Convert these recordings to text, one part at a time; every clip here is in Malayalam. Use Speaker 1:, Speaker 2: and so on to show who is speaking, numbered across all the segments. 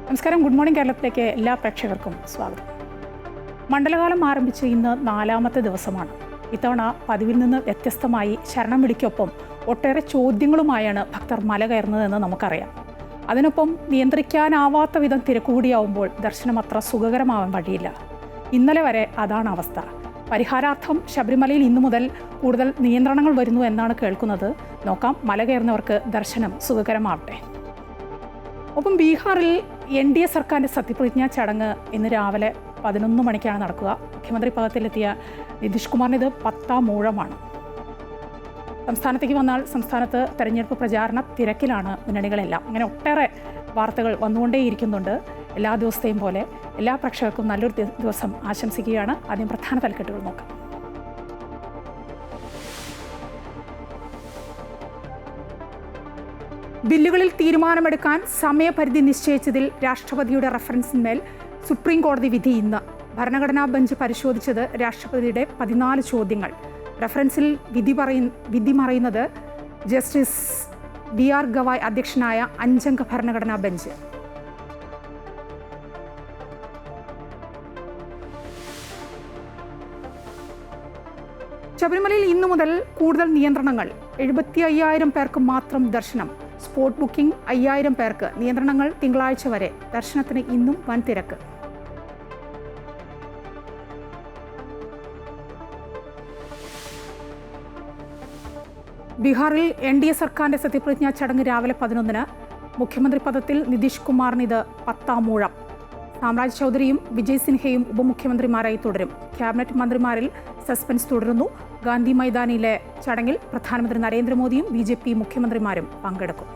Speaker 1: നമസ്കാരം. ഗുഡ് മോർണിംഗ് കേരളത്തിലേക്ക് എല്ലാ പ്രേക്ഷകർക്കും സ്വാഗതം. മണ്ഡലകാലം ആരംഭിച്ച് ഇന്ന് 4ാമത്തെ ദിവസമാണ്. ഇത്തവണ പതിവിൽ നിന്ന് വ്യത്യസ്തമായി ശരണം വിളിക്കൊപ്പം ഒട്ടേറെ ചോദ്യങ്ങളുമായാണ് ഭക്തർ മല കയറുന്നതെന്ന് നമുക്കറിയാം. അതിനൊപ്പം നിയന്ത്രിക്കാനാവാത്ത വിധം തിരക്കുകൂടിയാവുമ്പോൾ ദർശനം അത്ര സുഖകരമാവാൻ വഴിയില്ല. ഇന്നലെ വരെ അതാണ് അവസ്ഥ. പരിഹാരാർത്ഥം ശബരിമലയിൽ ഇന്നു മുതൽ കൂടുതൽ നിയന്ത്രണങ്ങൾ വരുന്നു എന്നാണ് കേൾക്കുന്നത്. നോക്കാം, മല കയറുന്നവർക്ക് ദർശനം സുഖകരമാവട്ടെ. ഒപ്പം ബീഹാറിൽ NDA സർക്കാരിൻ്റെ സത്യപ്രതിജ്ഞാ ചടങ്ങ് ഇന്ന് രാവിലെ 11 മണിക്കാണ് നടക്കുക. മുഖ്യമന്ത്രി പദത്തിലെത്തിയ നിതീഷ് കുമാറിന് ഇത് 10ാം ഊഴമാണ്. സംസ്ഥാനത്തേക്ക് വന്നാൽ സംസ്ഥാനത്ത് തെരഞ്ഞെടുപ്പ് പ്രചാരണ തിരക്കിലാണ് മുന്നണികളെല്ലാം. അങ്ങനെ ഒട്ടേറെ വാർത്തകൾ വന്നുകൊണ്ടേയിരിക്കുന്നുണ്ട്. എല്ലാ ദിവസത്തെയും പോലെ എല്ലാ പ്രേക്ഷകർക്കും നല്ലൊരു ദിവസം ആശംസിക്കുകയാണ്. ആദ്യം പ്രധാന തലക്കെട്ടുകൾ നോക്കാം. ബില്ലുകളിൽ തീരുമാനമെടുക്കാൻ സമയപരിധി നിശ്ചയിച്ചതിൽ രാഷ്ട്രപതിയുടെ റഫറൻസിന്മേൽ സുപ്രീം കോടതി വിധി ഇന്ന്. ഭരണഘടനാ ബെഞ്ച് പരിശോധിച്ചത് രാഷ്ട്രപതിയുടെ 14 ചോദ്യങ്ങൾ. റഫറൻസിൽ വിധി പറയുന്നത് ജസ്റ്റിസ് BR ഗവായ് അധ്യക്ഷനായ 5-അംഗ ഭരണഘടനാ ബെഞ്ച്. ശബരിമലയിൽ ഇന്നു മുതൽ കൂടുതൽ നിയന്ത്രണങ്ങൾ. 75,000 പേർക്ക് മാത്രം ദർശനം. സ്പോട്ട് ബുക്കിംഗ് 5,000 പേർക്ക്. നിയന്ത്രണങ്ങൾ തിങ്കളാഴ്ച വരെ. ദർശനത്തിന് ഇന്നും വൻ തിരക്ക്. ബീഹാറിൽ NDA സർക്കാരിൻ്റെ സത്യപ്രതിജ്ഞാ ചടങ്ങ് രാവിലെ 11-ന്. മുഖ്യമന്ത്രി പദത്തിൽ നിതീഷ് കുമാറിന് ഇത് 10ാം ഊഴം. സാമ്രാജ് ചൗധരിയും വിജയ് സിൻഹയും ഉപമുഖ്യമന്ത്രിമാരായി തുടരും. ക്യാബിനറ്റ് മന്ത്രിമാരിൽ സസ്പെൻസ് തുടരുന്നു. ഗാന്ധി മൈതാനിയിലെ ചടങ്ങിൽ പ്രധാനമന്ത്രി നരേന്ദ്രമോദിയും BJP മുഖ്യമന്ത്രിമാരും പങ്കെടുക്കും.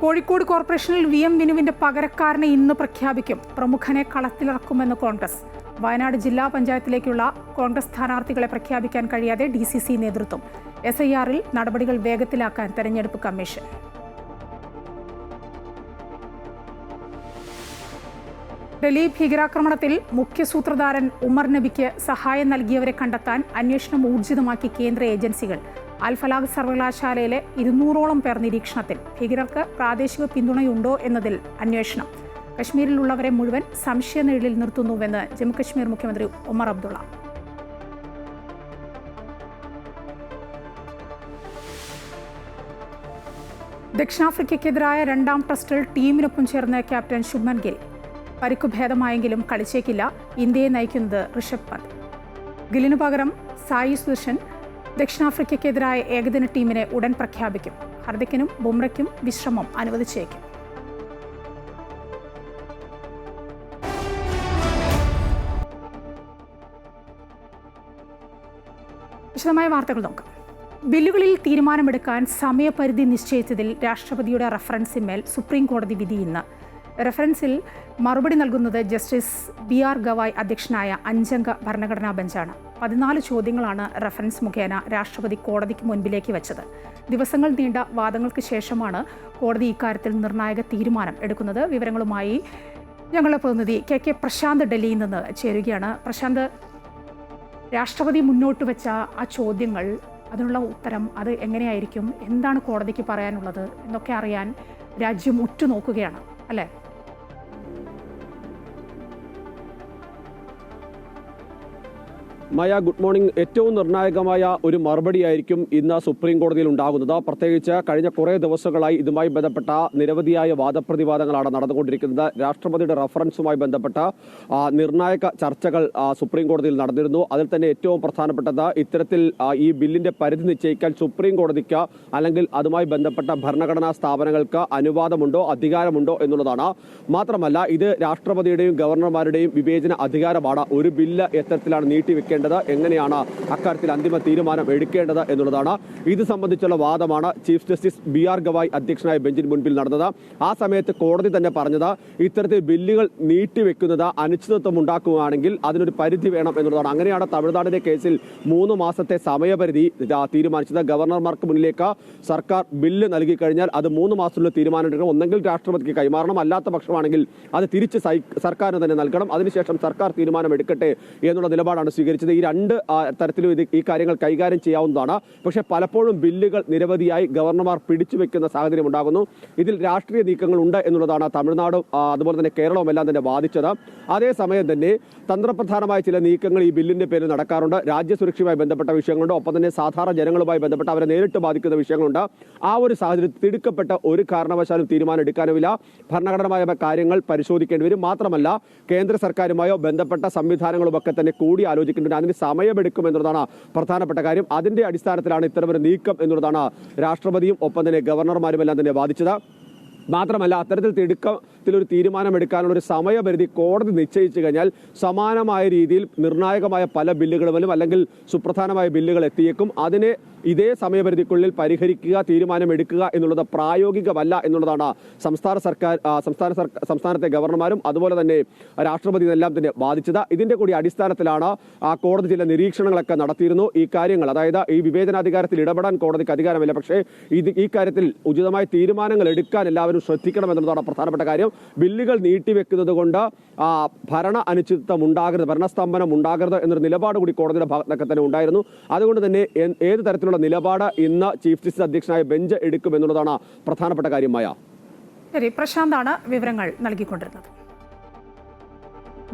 Speaker 1: കോഴിക്കോട് കോർപ്പറേഷനിൽ VM വിനുവിന്റെ പകരക്കാരനെ ഇന്ന് പ്രഖ്യാപിക്കും. പ്രമുഖനെ കളത്തിലിറക്കുമെന്ന് കോൺഗ്രസ്. വയനാട് ജില്ലാ പഞ്ചായത്തിലേക്കുള്ള കോൺഗ്രസ് സ്ഥാനാർത്ഥികളെ പ്രഖ്യാപിക്കാൻ കഴിയാതെ DCC നേതൃത്വം. SIR-ൽ നടപടികൾ വേഗത്തിലാക്കാൻ തെരഞ്ഞെടുപ്പ് കമ്മീഷൻ. ഡൽഹി ഭീകരാക്രമണത്തിൽ മുഖ്യ സൂത്രധാരൻ ഉമർ നബിക്ക് സഹായം നൽകിയവരെ കണ്ടെത്താൻ അന്വേഷണം ഊർജിതമാക്കി കേന്ദ്ര ഏജൻസികൾ. അൽ-ഫലാഹ് സർവകലാശാലയിലെ 200ഓളം പേർ നിരീക്ഷണത്തിൽ. ഭീകരർക്ക് പ്രാദേശിക പിന്തുണയുണ്ടോ എന്നതിൽ അന്വേഷണം. കശ്മീരിലുള്ളവരെ മുഴുവൻ സംശയനിഴലിൽ നിർത്തുന്നുവെന്ന് ജമ്മുകശ്മീർ മുഖ്യമന്ത്രി ഒമർ അബ്ദുള്ള. ദക്ഷിണാഫ്രിക്കയ്ക്കെതിരായ 2ാം ടെസ്റ്റിൽ ടീമിനൊപ്പം ചേർന്ന ക്യാപ്റ്റൻ ശുഭ്മൻ ഗിൽ. പരിക്കു ഭേദമായെങ്കിലും കളിച്ചേക്കില്ല. ഇന്ത്യയെ നയിക്കുന്നത് ഋഷഭ് പന്ത്. ഗില്ലിനു പകരം സായി സുദർശൻ ദക്ഷിണാഫ്രിക്കയ്ക്കെതിരായ ഏകദിന ടീമിനെ ഉടൻ പ്രഖ്യാപിക്കും. ഹർദിക്കിനും ബുംറയ്ക്കും വിശ്രമം അനുവദിച്ചേക്കും. വിശദമായ വാർത്തകൾ നോക്കാം. ബില്ലുകളിൽ തീരുമാനമെടുക്കാൻ സമയപരിധി നിശ്ചയിച്ചതിൽ രാഷ്ട്രപതിയുടെ റഫറൻസിന്മേൽ സുപ്രീം കോടതി വിധി ഇന്ന്. റഫറൻസിൽ മറുപടി നൽകുന്നത് ജസ്റ്റിസ് BR ഗവായ് അധ്യക്ഷനായ 5-അംഗ ഭരണഘടനാ ബെഞ്ചാണ്. 14 ചോദ്യങ്ങളാണ് റഫറൻസ് മുഖേന രാഷ്ട്രപതി കോടതിക്ക് മുൻപിലേക്ക് വെച്ചത്. ദിവസങ്ങൾ നീണ്ട വാദങ്ങൾക്ക് ശേഷമാണ് കോടതി ഇക്കാര്യത്തിൽ നിർണായക തീരുമാനം എടുക്കുന്നത്. വിവരങ്ങളുമായി ഞങ്ങളുടെ പ്രതിനിധി KK പ്രശാന്ത് ഡൽഹിയിൽ നിന്ന് ചേരുകയാണ്. പ്രശാന്ത്, രാഷ്ട്രപതി മുന്നോട്ട് വെച്ച ആ ചോദ്യങ്ങൾ, അതിനുള്ള ഉത്തരം അത് എങ്ങനെയായിരിക്കും? എന്താണ് കോടതിക്ക് പറയാനുള്ളത് എന്നൊക്കെ അറിയാൻ രാജ്യം ഉറ്റുനോക്കുകയാണ്, അല്ലേ?
Speaker 2: മായ, ഗുഡ് മോർണിംഗ്. ഏറ്റവും നിർണായകമായ ഒരു മറുപടിയായിരിക്കും ഇന്ന് സുപ്രീം കോടതിയിൽ ഉണ്ടാകുന്നത്. പ്രത്യേകിച്ച് കഴിഞ്ഞ കുറേ ദിവസങ്ങളായി ഇതുമായി ബന്ധപ്പെട്ട നിരവധിയായ വാദപ്രതിവാദങ്ങളാണ് നടന്നുകൊണ്ടിരിക്കുന്നത്. രാഷ്ട്രപതിയുടെ റഫറൻസുമായി ബന്ധപ്പെട്ട നിർണായക ചർച്ചകൾ സുപ്രീം കോടതിയിൽ നടന്നിരുന്നു. അതിൽ തന്നെ ഏറ്റവും പ്രധാനപ്പെട്ടത് ഇത്തരത്തിൽ ഈ ബില്ലിന്റെ പരിധി നിശ്ചയിക്കാൻ സുപ്രീം കോടതിക്ക് അല്ലെങ്കിൽ അതുമായി ബന്ധപ്പെട്ട ഭരണഘടനാ സ്ഥാപനങ്ങൾക്ക് അനുവാദമുണ്ടോ, അധികാരമുണ്ടോ എന്നുള്ളതാണ്. മാത്രമല്ല, ഇത് രാഷ്ട്രപതിയുടെയും ഗവർണർമാരുടെയും വിവേചന അധികാരമാണ്. ഒരു ബില്ല് എത്തരത്തിലാണ് നീട്ടിവെക്കേണ്ടത്, എങ്ങനെയാണ് അക്കാര്യത്തിൽ അന്തിമ തീരുമാനം എടുക്കേണ്ടത് എന്നുള്ളതാണ്. ഇത് സംബന്ധിച്ചുള്ള വാദമാണ് ചീഫ് ജസ്റ്റിസ് BR ഗവായ് അധ്യക്ഷനായ ബെഞ്ചിന് മുൻപിൽ നടന്നത്. ആ സമയത്ത് കോടതി തന്നെ പറഞ്ഞത് ഇത്തരത്തിൽ ബില്ലുകൾ നീട്ടിവെക്കുന്നത് അനിശ്ചിതത്വം ഉണ്ടാക്കുകയാണെങ്കിൽ അതിനൊരു പരിധി വേണം എന്നുള്ളതാണ്. അങ്ങനെയാണ് തമിഴ്നാടിന്റെ കേസിൽ 3 മാസത്തെ സമയപരിധി തീരുമാനിച്ചത്. ഗവർണർമാർക്ക് മുന്നിലേക്ക് സർക്കാർ ബില്ല് നൽകി കഴിഞ്ഞാൽ അത് 3 മാസത്തിലുള്ള തീരുമാനം എടുക്കണം. ഒന്നെങ്കിൽ രാഷ്ട്രപതിക്ക് കൈമാറണം, അല്ലാത്ത പക്ഷമാണെങ്കിൽ അത് തിരിച്ച് സർക്കാരിന് തന്നെ നൽകണം. അതിനുശേഷം സർക്കാർ തീരുമാനം എടുക്കട്ടെ എന്നുള്ള നിലപാടാണ് സ്വീകരിച്ചത്. അതായത് ഈ രണ്ട് തരത്തിലും ഈ കാര്യങ്ങൾ കൈകാര്യം ചെയ്യാവുന്നതാണ്. പക്ഷേ പലപ്പോഴും ബില്ലുകൾ നിരവധിയായി ഗവർണർമാർ പിടിച്ചു വെക്കുന്ന സാഹചര്യം ഉണ്ടാകുന്നു. ഇതിൽ രാഷ്ട്രീയ നീക്കങ്ങൾ ഉണ്ട് എന്നുള്ളതാണ് തമിഴ്നാടും അതുപോലെ തന്നെ കേരളവും എല്ലാം തന്നെ വാദിച്ചത്. അതേസമയം തന്നെ തന്ത്രപ്രധാനമായ ചില നീക്കങ്ങൾ ഈ ബില്ലിന്റെ പേരിൽ നടക്കാറുണ്ട്. രാജ്യസുരക്ഷയുമായി ബന്ധപ്പെട്ട വിഷയങ്ങളുണ്ട്, ഒപ്പം തന്നെ സാധാരണ ജനങ്ങളുമായി ബന്ധപ്പെട്ട അവരെ നേരിട്ട് ബാധിക്കുന്ന വിഷയങ്ങളുണ്ട്. ആ ഒരു സാഹചര്യത്തിൽ തിടുക്കപ്പെട്ട ഒരു കാരണവശാലും തീരുമാനം എടുക്കാനുമില്ല. ഭരണഘടനാപരമായ കാര്യങ്ങൾ പരിശോധിക്കേണ്ടി വരും. മാത്രമല്ല കേന്ദ്ര സർക്കാരുമായോ ബന്ധപ്പെട്ട സംവിധാനങ്ങളുമൊക്കെ തന്നെ കൂടി ആലോചിക്കേണ്ടത്, അതിന് സമയമെടുക്കും എന്നുള്ളതാണ് പ്രധാനപ്പെട്ട കാര്യം. അതിന്റെ അടിസ്ഥാനത്തിലാണ് ഇത്തരമൊരു നീക്കം എന്നുള്ളതാണ് രാഷ്ട്രപതിയും ഒപ്പം തന്നെ ഗവർണർമാരുമെല്ലാം തന്നെ വാദിച്ചത്. മാത്രമല്ല അത്തരത്തിൽ തിടുക്കത്തിലൊരു തീരുമാനമെടുക്കാനുള്ള ഒരു സമയപരിധി കോടതി നിശ്ചയിച്ചു കഴിഞ്ഞാൽ സമാനമായ രീതിയിൽ നിർണായകമായ പല ബില്ലുകളും അല്ലെങ്കിൽ സുപ്രധാനമായ ബില്ലുകൾ എത്തിയേക്കും. അതിനെ ഇതേ സമയപരിധിക്കുള്ളിൽ പരിഹരിക്കുക, തീരുമാനമെടുക്കുക എന്നുള്ളത് പ്രായോഗികമല്ല എന്നുള്ളതാണ് സംസ്ഥാനത്തെ ഗവർണർമാരും അതുപോലെ തന്നെ രാഷ്ട്രപതി എല്ലാം തന്നെ വാദിച്ചത്. ഇതിന്റെ കൂടി അടിസ്ഥാനത്തിലാണ് കോടതി ചില നിരീക്ഷണങ്ങളൊക്കെ നടത്തിയിരുന്നു. ഈ കാര്യങ്ങൾ, അതായത് ഈ വിവേചനാധികാരത്തിൽ ഇടപെടാൻ കോടതിക്ക് അധികാരമില്ല, പക്ഷേ ഈ കാര്യത്തിൽ ഉചിതമായ തീരുമാനങ്ങൾ എടുക്കാൻ എല്ലാവരും ശ്രദ്ധിക്കണം എന്നുള്ളതാണ് പ്രധാനപ്പെട്ട കാര്യം. ബില്ലുകൾ നീട്ടിവെക്കുന്നത് കൊണ്ട് ഭരണ അനിശ്ചിതത്വം ഉണ്ടാകരുത്, ഭരണസ്തംഭനം ഉണ്ടാകരുത് എന്നൊരു നിലപാട് കൂടി കോടതിയുടെ ഭാഗത്തൊക്കെ തന്നെ ഉണ്ടായിരുന്നു. അതുകൊണ്ട് തന്നെ ഏത് തരത്തിലുള്ള നിലപാട് ഇന്ന് ചീഫ് ജസ്റ്റിസ് അധ്യക്ഷനായ ബെഞ്ച് എടുക്കും എന്നുള്ളതാണ് പ്രധാനപ്പെട്ട കാര്യമായ.
Speaker 1: ശരി, പ്രശാന്താണ് വിവരങ്ങൾ നൽകിക്കൊണ്ടിരുന്നത്.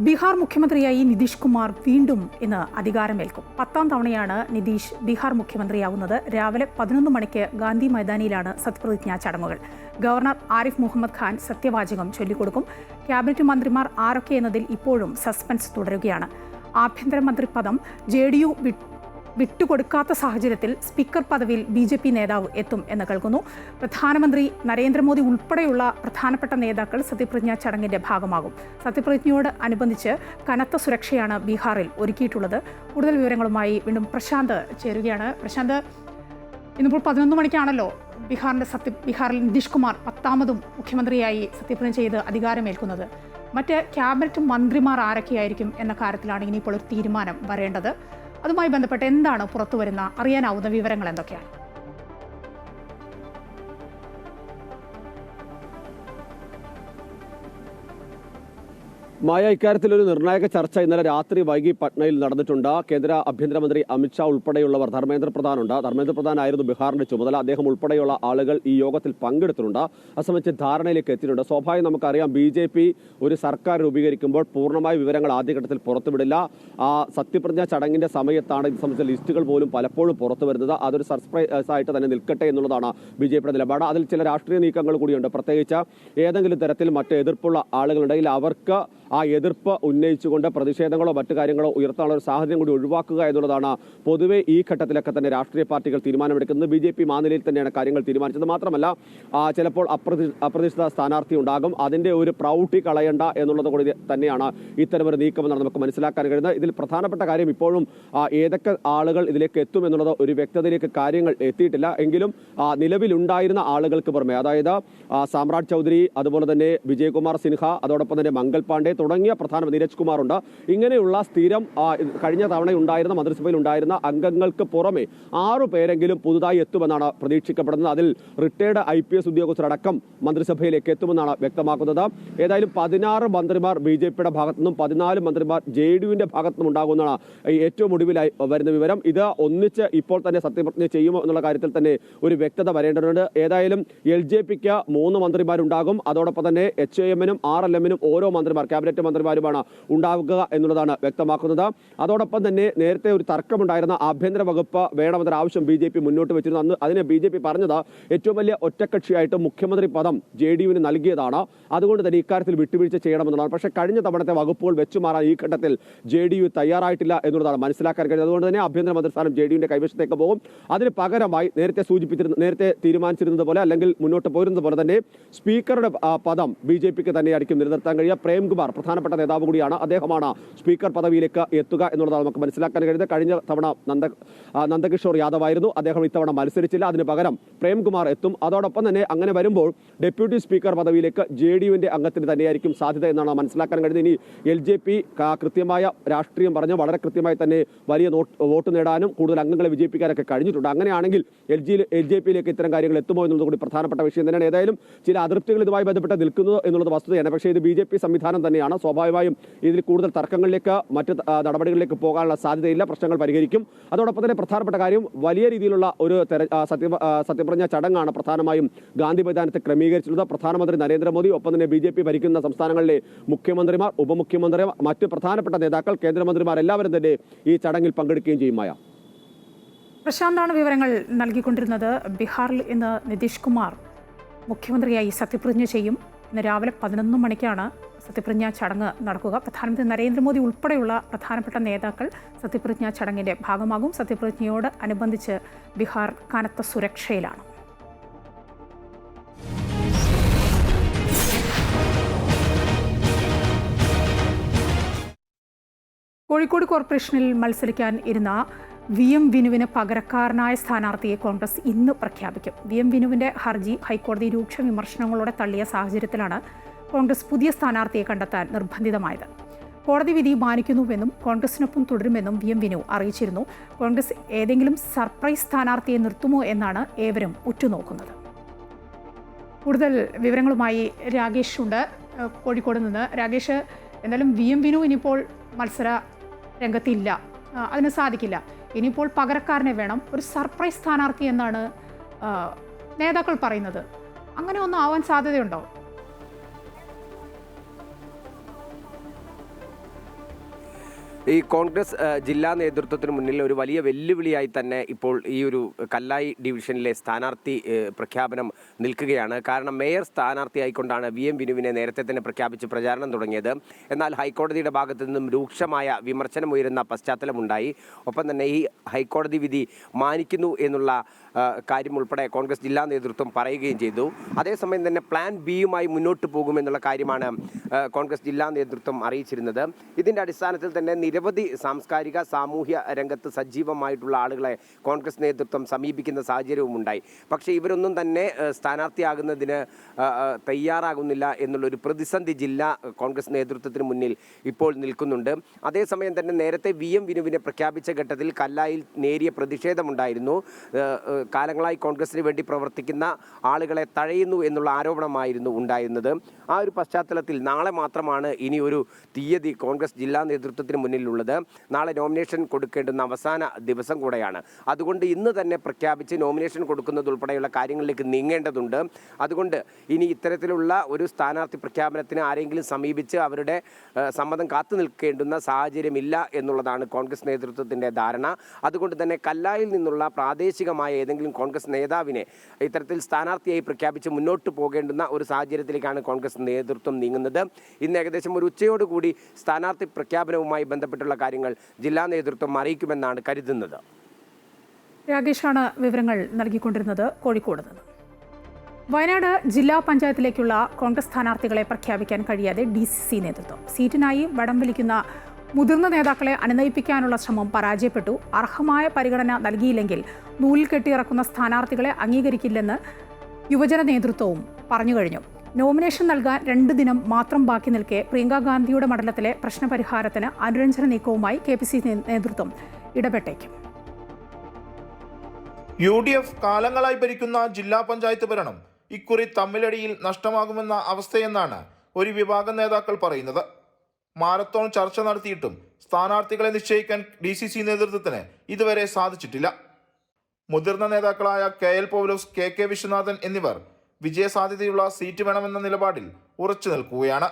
Speaker 1: ബീഹാർ മുഖ്യമന്ത്രിയായി നിതീഷ് കുമാർ വീണ്ടും ഇന്ന് അധികാരമേൽക്കും. 10ാം തവണയാണ് നിതീഷ് ബീഹാർ മുഖ്യമന്ത്രിയാവുന്നത്. രാവിലെ 11 മണിക്ക് ഗാന്ധി മൈതാനിയിലാണ് സത്യപ്രതിജ്ഞാ ചടങ്ങുകൾ. ഗവർണർ ആരിഫ് മുഹമ്മദ് ഖാൻ സത്യവാചകം ചൊല്ലിക്കൊടുക്കും. ക്യാബിനറ്റ് മന്ത്രിമാർ ആരൊക്കെ എന്നതിൽ ഇപ്പോഴും സസ്പെൻസ് തുടരുകയാണ്. ആഭ്യന്തരമന്ത്രി പദം JDU വിട്ടുകൊടുക്കാത്ത സാഹചര്യത്തിൽ സ്പീക്കർ പദവിയിൽ BJP നേതാവ് എത്തും എന്ന് കേൾക്കുന്നു. പ്രധാനമന്ത്രി നരേന്ദ്രമോദി ഉൾപ്പെടെയുള്ള പ്രധാനപ്പെട്ട നേതാക്കൾ സത്യപ്രതിജ്ഞാ ചടങ്ങിന്റെ ഭാഗമാകും. സത്യപ്രതിജ്ഞയോട് അനുബന്ധിച്ച് കനത്ത സുരക്ഷയാണ് ബീഹാറിൽ ഒരുക്കിയിട്ടുള്ളത്. കൂടുതൽ വിവരങ്ങളുമായി വീണ്ടും പ്രശാന്ത് ചേരുകയാണ്. പ്രശാന്ത്, ഇന്നിപ്പോൾ 11 മണിക്കാണല്ലോ ബീഹാറിൽ നിതീഷ് കുമാർ 10ാമതും മുഖ്യമന്ത്രിയായി സത്യപ്രതിജ്ഞ ചെയ്ത് അധികാരമേൽക്കുന്നത്. മറ്റ് ക്യാബിനറ്റ് മന്ത്രിമാർ ആരൊക്കെയായിരിക്കും എന്ന കാര്യത്തിലാണ് ഇനിയിപ്പോൾ ഒരു തീരുമാനം വരേണ്ടത്. അതുമായി ബന്ധപ്പെട്ട് എന്താണ് പുറത്തുവരുന്ന അറിയാനാവുന്ന വിവരങ്ങൾ എന്തൊക്കെയാണ്?
Speaker 2: മായ, ഇക്കാര്യത്തിൽ ഒരു നിർണായക ചർച്ച ഇന്നലെ രാത്രി വൈകി പട്നയിൽ നടന്നിട്ടുണ്ട്. കേന്ദ്ര ആഭ്യന്തരമന്ത്രി അമിത്ഷാ ഉൾപ്പെടെയുള്ളവർ, ധർമ്മേന്ദ്ര പ്രധാൻ ആയിരുന്നു ബീഹാറിന്റെ ചുമതല, അദ്ദേഹം ഉൾപ്പെടെയുള്ള ആളുകൾ ഈ യോഗത്തിൽ പങ്കെടുത്തിട്ടുണ്ട്. അത് സംബന്ധിച്ച് ധാരണയിലേക്ക് എത്തിയിട്ടുണ്ട്. സ്വാഭാവികം നമുക്കറിയാം, BJP ഒരു സർക്കാർ രൂപീകരിക്കുമ്പോൾ പൂർണ്ണമായ വിവരങ്ങൾ ആദ്യഘട്ടത്തിൽ പുറത്തുവിടില്ല. സത്യപ്രതിജ്ഞാ ചടങ്ങിന്റെ സമയത്താണ് ഇത് സംബന്ധിച്ച ലിസ്റ്റുകൾ പോലും പലപ്പോഴും പുറത്തു വരുന്നത്. അതൊരു സർപ്രൈസ് ആയിട്ട് തന്നെ നിൽക്കട്ടെ എന്നുള്ളതാണ് BJPയുടെ നിലപാട്. അതിൽ ചില രാഷ്ട്രീയ നീക്കങ്ങൾ കൂടിയുണ്ട്. പ്രത്യേകിച്ച് ഏതെങ്കിലും തരത്തിൽ മറ്റ് എതിർപ്പുള്ള ആളുകളുണ്ടെങ്കിൽ അവർക്ക് ആ എതിർപ്പ് ഉന്നയിച്ചുകൊണ്ട് പ്രതിഷേധങ്ങളോ മറ്റു കാര്യങ്ങളോ ഉയർത്താനുള്ള ഒരു സാഹചര്യം കൂടി ഒഴിവാക്കുക എന്നുള്ളതാണ് പൊതുവെ ഈ ഘട്ടത്തിലൊക്കെ തന്നെ രാഷ്ട്രീയ പാർട്ടികൾ തീരുമാനമെടുക്കുന്നത്. BJP ആ നിലയിൽ തന്നെയാണ് കാര്യങ്ങൾ തീരുമാനിച്ചത്. മാത്രമല്ല ചിലപ്പോൾ അപ്രതീക്ഷിത സ്ഥാനാർത്ഥി ഉണ്ടാകും. അതിന്റെ ഒരു പ്രൗഢി കളയണ്ട എന്നുള്ളത് കൂടി തന്നെയാണ് ഇത്തരമൊരു നീക്കമെന്നാണ് നമുക്ക് മനസ്സിലാക്കാൻ കഴിയുന്നത്. ഇതിൽ പ്രധാനപ്പെട്ട കാര്യം ഇപ്പോഴും ഏതൊക്കെ ആളുകൾ ഇതിലേക്ക് എത്തും എന്നുള്ളത് ഒരു വ്യക്തതയിലേക്ക് കാര്യങ്ങൾ എത്തിയിട്ടില്ല. എങ്കിലും നിലവിലുണ്ടായിരുന്ന ആളുകൾക്ക് പുറമെ, അതായത് സാമ്രാട് ചൗധരി, അതുപോലെ തന്നെ വിജയകുമാർ സിൻഹ, അതോടൊപ്പം തന്നെ മംഗൾ പാണ്ഡെ തുടങ്ങിയ പ്രധാനമന്ത്രി നീരജ് കുമാർ ഉണ്ട്. ഇങ്ങനെയുള്ള സ്ഥിരം കഴിഞ്ഞ തവണ ഉണ്ടായിരുന്ന മന്ത്രിസഭയിൽ ഉണ്ടായിരുന്ന അംഗങ്ങൾക്ക് പുറമെ 6 പേരെങ്കിലും പുതുതായി എത്തുമെന്നാണ് പ്രതീക്ഷിക്കപ്പെടുന്നത്. അതിൽ റിട്ടയർഡ് IPS ഉദ്യോഗസ്ഥരടക്കം മന്ത്രിസഭയിലേക്ക് എത്തുമെന്നാണ് വ്യക്തമാക്കുന്നത്. ഏതായാലും 16 മന്ത്രിമാർ BJPയുടെ ഭാഗത്തുനിന്നും 14 മന്ത്രിമാർ JDUവിന്റെ ഭാഗത്തുനിന്നും ഉണ്ടാകുമെന്നാണ് ഏറ്റവും ഒടുവിലായി വരുന്ന വിവരം. ഇത് ഒന്നിച്ച് ഇപ്പോൾ തന്നെ സത്യപ്രതിജ്ഞ ചെയ്യുമോ എന്നുള്ള കാര്യത്തിൽ തന്നെ ഒരു വ്യക്തത വരേണ്ടതുണ്ട്. ഏതായാലും LJPക്ക് 3 മന്ത്രിമാരുണ്ടാകും. അതോടൊപ്പം തന്നെ HIM-നും RLM-നും ഓരോ മന്ത്രിമാർ, ക്യാബിനറ്റ് മന്ത്രിമാരുമാണ് ഉണ്ടാവുക എന്നുള്ളതാണ് വ്യക്തമാക്കുന്നത്. അതോടൊപ്പം തന്നെ നേരത്തെ ഒരു തർക്കമുണ്ടായിരുന്ന ആഭ്യന്തര വകുപ്പ് വേണമെന്നൊരു ആവശ്യം BJP മുന്നോട്ട് വെച്ചിരുന്നു. അന്ന് അതിനെ BJP പറഞ്ഞത് ഏറ്റവും വലിയ ഒറ്റക്കക്ഷിയായിട്ട് മുഖ്യമന്ത്രി പദം JDUവിന് നൽകിയതാണ്, അതുകൊണ്ട് തന്നെ ഇക്കാര്യത്തിൽ വിട്ടുവീഴ്ച ചെയ്യണമെന്നുള്ളതാണ്. പക്ഷേ കഴിഞ്ഞ തവണത്തെ വകുപ്പുകൾ വെച്ചുമാറാൻ ഈ ഘട്ടത്തിൽ JDU തയ്യാറായിട്ടില്ല എന്നുള്ളതാണ് മനസ്സിലാക്കാൻ കഴിയുന്നത്. അതുകൊണ്ട് തന്നെ ആഭ്യന്തര മന്ത്രിസ്ഥാനം JDUവിന്റെ കൈവശത്തേക്ക് പോകും. അതിന് പകരമായി നേരത്തെ തീരുമാനിച്ചിരുന്നത് പോലെ അല്ലെങ്കിൽ മുന്നോട്ട് പോരുന്നത് പോലെ തന്നെ സ്പീക്കറുടെ പദം BJPക്ക് തന്നെയായിരിക്കും നിലനിർത്താൻ കഴിയുക. പ്രേംകുമാർ പ്രധാനപ്പെട്ട നേതാവ് കൂടിയാണ്, അദ്ദേഹമാണ് സ്പീക്കർ പദവിയിലേക്ക് എത്തുക എന്നുള്ളതാണ് നമുക്ക് മനസ്സിലാക്കാൻ കഴിയുന്നത്. കഴിഞ്ഞ തവണ നന്ദകിഷോർ യാദവ് ആയിരുന്നു, അദ്ദേഹം ഇത്തവണ മത്സരിച്ചില്ല. അതിന് പകരം പ്രേംകുമാർ എത്തും. അതോടൊപ്പം തന്നെ അങ്ങനെ വരുമ്പോൾ ഡെപ്യൂട്ടി സ്പീക്കർ പദവിയിലേക്ക് JDUവിന്റെ അംഗത്തിന് തന്നെയായിരിക്കും സാധ്യത എന്നാണ് മനസ്സിലാക്കാൻ കഴിയുന്നത്. ഇനി LJP കൃത്യമായ രാഷ്ട്രീയം പറഞ്ഞ് വളരെ കൃത്യമായി തന്നെ വലിയ വോട്ട് നേടാനും കൂടുതൽ അംഗങ്ങളെ വിജയിപ്പിക്കാനൊക്കെ കഴിഞ്ഞിട്ടുണ്ട്. അങ്ങനെയാണെങ്കിൽ LJPയിലേക്ക് ഇത്തരം കാര്യങ്ങൾ എത്തുമോ എന്നുള്ളത് കൂടി പ്രധാനപ്പെട്ട വിഷയം തന്നെയാണ്. ഏതായാലും ചില അതൃപ്തികൾ ഇതുമായി ബന്ധപ്പെട്ട് നിൽക്കുന്നു എന്നുള്ളത് വസ്തുതയാണ്. പക്ഷേ ഇത് BJP സംവിധാനം തന്നെയാണ്. തന്നെയാണ്. സ്വാഭാവികമായും ഇതിൽ കൂടുതൽ തർക്കങ്ങളിലേക്ക് മറ്റ് നടപടികളിലേക്ക് പോകാനുള്ള സാധ്യതയില്ല. പ്രശ്നങ്ങൾ പരിഹരിക്കും. അതോടൊപ്പം തന്നെ പ്രധാനപ്പെട്ട കാര്യം വലിയ രീതിയിലുള്ള ഒരു സത്യപ്രതിജ്ഞ ചടങ്ങാണ് പ്രധാനമായും ഗാന്ധി മൈതാനത്ത് ക്രമീകരിച്ചിട്ടുള്ളത്. പ്രധാനമന്ത്രി നരേന്ദ്രമോദി, ഒപ്പം തന്നെ BJP ഭരിക്കുന്ന സംസ്ഥാനങ്ങളിലെ മുഖ്യമന്ത്രിമാർ, ഉപമുഖ്യമന്ത്രിമാർ, മറ്റ് പ്രധാനപ്പെട്ട നേതാക്കൾ, കേന്ദ്രമന്ത്രിമാർ എല്ലാവരും തന്നെ ഈ ചടങ്ങിൽ പങ്കെടുക്കുകയും ചെയ്യും. മായ
Speaker 1: പ്രശാന്താണ് വിവരങ്ങൾ നൽകിക്കൊണ്ടിരുന്നത്. ബീഹാറിൽ ഇന്ന് നിതീഷ് കുമാർ മുഖ്യമന്ത്രിയായി സത്യപ്രതിജ്ഞ ചെയ്യും. ഇന്ന് രാവിലെ 11 മണിക്കാണ് സത്യപ്രതിജ്ഞാ ചടങ്ങ് നടക്കുക. പ്രധാനമന്ത്രി നരേന്ദ്രമോദി ഉൾപ്പെടെയുള്ള പ്രധാനപ്പെട്ട നേതാക്കൾ സത്യപ്രതിജ്ഞാ ചടങ്ങിൻ്റെ ഭാഗമാകും. സത്യപ്രതിജ്ഞയോട് അനുബന്ധിച്ച് ബീഹാർ കനത്ത സുരക്ഷയിലാണ്. കോഴിക്കോട് കോർപ്പറേഷനിൽ മത്സരിക്കാൻ ഇരുന്ന VM വിനുവിന് പകരക്കാരനായ സ്ഥാനാർത്ഥിയെ കോൺഗ്രസ് ഇന്ന് പ്രഖ്യാപിക്കും. VM വിനുവിന്റെ ഹർജി ഹൈക്കോടതി രൂക്ഷ വിമർശനങ്ങളോടെ തള്ളിയ സാഹചര്യത്തിലാണ് കോൺഗ്രസ് പുതിയ സ്ഥാനാർത്ഥിയെ കണ്ടെത്താൻ നിർബന്ധിതമായത്. കോടതി വിധി മാനിക്കുന്നുവെന്നും കോൺഗ്രസിനൊപ്പം തുടരുമെന്നും VM വിനു അറിയിച്ചിരുന്നു. കോൺഗ്രസ് ഏതെങ്കിലും സർപ്രൈസ് സ്ഥാനാർത്ഥിയെ നിർത്തുമോ എന്നാണ് ഏവരും ഉറ്റുനോക്കുന്നത്. കൂടുതൽ വിവരങ്ങളുമായി രാകേഷ് ഉണ്ട് കോഴിക്കോട് നിന്ന്. രാകേഷ്, എന്തായാലും VM വിനു ഇനിയിപ്പോൾ മത്സര രംഗത്തില്ല, അതിന് സാധിക്കില്ല. ഇനിയിപ്പോൾ പകരക്കാരനെ വേണം, ഒരു സർപ്രൈസ് സ്ഥാനാർത്ഥി എന്നാണ് നേതാക്കൾ പറയുന്നത്. അങ്ങനെ ഒന്നും ആവാൻ സാധ്യതയുണ്ടോ?
Speaker 3: ഈ കോൺഗ്രസ് ജില്ലാ നേതൃത്വത്തിന് മുന്നിൽ ഒരു വലിയ വെല്ലുവിളിയായി തന്നെ ഇപ്പോൾ ഈ ഒരു കല്ലായി ഡിവിഷനിലെ സ്ഥാനാർത്ഥി പ്രഖ്യാപനം നിൽക്കുകയാണ്. കാരണം മേയർ സ്ഥാനാർത്ഥിയായിക്കൊണ്ടാണ് VM വിനുവിനെ നേരത്തെ തന്നെ പ്രഖ്യാപിച്ച് പ്രചാരണം തുടങ്ങിയത്. എന്നാൽ ഹൈക്കോടതിയുടെ ഭാഗത്തു നിന്നും രൂക്ഷമായ വിമർശനമുയരുന്ന പശ്ചാത്തലമുണ്ടായി. ഒപ്പം തന്നെ ഈ ഹൈക്കോടതി വിധി മാനിക്കുന്നു എന്നുള്ള കാര്യം ഉൾപ്പെടെ കോൺഗ്രസ് ജില്ലാ നേതൃത്വം പറയുകയും ചെയ്തു. അതേസമയം തന്നെ പ്ലാൻ ബിയുമായി മുന്നോട്ട് പോകുമെന്നുള്ള കാര്യമാണ് കോൺഗ്രസ് ജില്ലാ നേതൃത്വം അറിയിച്ചിരുന്നത്. ഇതിൻ്റെ അടിസ്ഥാനത്തിൽ തന്നെ നിരവധി സാംസ്കാരിക സാമൂഹ്യ രംഗത്ത് സജീവമായിട്ടുള്ള ആളുകളെ കോൺഗ്രസ് നേതൃത്വം സമീപിക്കുന്ന സാഹചര്യവും ഉണ്ടായി. പക്ഷേ ഇവരൊന്നും തന്നെ സ്ഥാനാർത്ഥിയാകുന്നതിന് തയ്യാറാകുന്നില്ല എന്നുള്ളൊരു പ്രതിസന്ധി ജില്ലാ കോൺഗ്രസ് നേതൃത്വത്തിന് മുന്നിൽ ഇപ്പോൾ നിൽക്കുന്നുണ്ട്. അതേസമയം തന്നെ നേരത്തെ VM വിനുവിനെ പ്രഖ്യാപിച്ച ഘട്ടത്തിൽ കല്ലായിൽ നേരിയ പ്രതിഷേധമുണ്ടായിരുന്നു. കാലങ്ങളായി കോൺഗ്രസിന് വേണ്ടി പ്രവർത്തിക്കുന്ന ആളുകളെ തഴയുന്നു എന്നുള്ള ആരോപണമായിരുന്നു ഉണ്ടായിരുന്നത്. ആ ഒരു പശ്ചാത്തലത്തിൽ നാളെ മാത്രമാണ് ഇനി ഒരു തീയതി കോൺഗ്രസ് ജില്ലാ നേതൃത്വത്തിന് മുന്നിലുള്ളത്. നാളെ നോമിനേഷൻ കൊടുക്കേണ്ടുന്ന അവസാന ദിവസം കൂടെയാണ്. അതുകൊണ്ട് ഇന്ന് തന്നെ പ്രഖ്യാപിച്ച് നോമിനേഷൻ കൊടുക്കുന്നതുൾപ്പെടെയുള്ള കാര്യങ്ങളിലേക്ക് നീങ്ങേണ്ടതുണ്ട്. അതുകൊണ്ട് ഇനി ഇത്തരത്തിലുള്ള ഒരു സ്ഥാനാർത്ഥി പ്രഖ്യാപനത്തിന് ആരെങ്കിലും സമീപിച്ച് അവരുടെ സമ്മതം കാത്തു നിൽക്കേണ്ടുന്ന സാഹചര്യമില്ല എന്നുള്ളതാണ് കോൺഗ്രസ് നേതൃത്വത്തിൻ്റെ ധാരണ. അതുകൊണ്ട് തന്നെ കല്ലായിൽ നിന്നുള്ള പ്രാദേശികമായ ഏതെങ്കിലും കോൺഗ്രസ് നേതാവിനെ ഇത്തരത്തിൽ സ്ഥാനാർത്ഥിയായി പ്രഖ്യാപിച്ച് മുന്നോട്ട് പോകേണ്ടുന്ന ഒരു സാഹചര്യത്തിലേക്കാണ് കോൺഗ്രസ് നേതൃത്വം നീങ്ങുന്നത്. ഇന്ന് ഏകദേശം ഒരു ഉച്ചയോടുകൂടി സ്ഥാനാർത്ഥി പ്രഖ്യാപനവുമായി ബന്ധപ്പെട്ടുള്ള കാര്യങ്ങൾ ജില്ലാ നേതൃത്വം അറിയിക്കുമെന്നാണ് കരുതുന്നത്.
Speaker 1: രാകേഷാണ് വിവരങ്ങൾ നൽകിക്കൊണ്ടിരുന്നത് കോഴിക്കോട് നിന്ന്. വയനാട് ജില്ലാ പഞ്ചായത്തിലേക്കുള്ള കോൺഗ്രസ് സ്ഥാനാർത്ഥികളെ പ്രഖ്യാപിക്കാൻ കഴിയാതെ DCC നേതൃത്വം. സീറ്റിനായി വടം വലിക്കുന്ന മുതിർന്ന നേതാക്കളെ അനുനയിപ്പിക്കാനുള്ള ശ്രമം പരാജയപ്പെട്ടു. അർഹമായ പരിഗണന നൽകിയില്ലെങ്കിൽ നൂലിൽ കെട്ടിയിറക്കുന്ന സ്ഥാനാർത്ഥികളെ അംഗീകരിക്കില്ലെന്ന് യുവജന നേതൃത്വവും പറഞ്ഞു കഴിഞ്ഞു. നോമിനേഷൻ നൽകാൻ 2 ദിനം മാത്രം ബാക്കി നിൽക്കെ പ്രിയങ്ക ഗാന്ധിയുടെ മണ്ഡലത്തിലെ പ്രശ്നപരിഹാരത്തിന് അനുരഞ്ജന നീക്കവുമായി KPCC നേതൃത്വം ഇടപെട്ടേക്കും.
Speaker 4: UDF കാലങ്ങളായി ഭരിക്കുന്ന ജില്ലാ പഞ്ചായത്ത് ഭരണം ഇക്കുറി തമ്മിലടിയിൽ നഷ്ടമാകുമെന്ന അവസ്ഥയെന്നാണ് ഒരു വിഭാഗം നേതാക്കൾ പറയുന്നത്. മാരത്തോൺ ചർച്ച നടത്തിയിട്ടും സ്ഥാനാർത്ഥികളെ നിശ്ചയിക്കാൻ DCC നേതൃത്വത്തിന് ഇതുവരെ സാധിച്ചിട്ടില്ല. മുതിർന്ന നേതാക്കളായ KL പൗലോസ്, KK വിശ്വനാഥൻ എന്നിവർ വിജയസാധ്യതയുള്ള സീറ്റ് വേണമെന്ന നിലപാടിൽ ഉറച്ചു നിൽക്കുകയാണ്.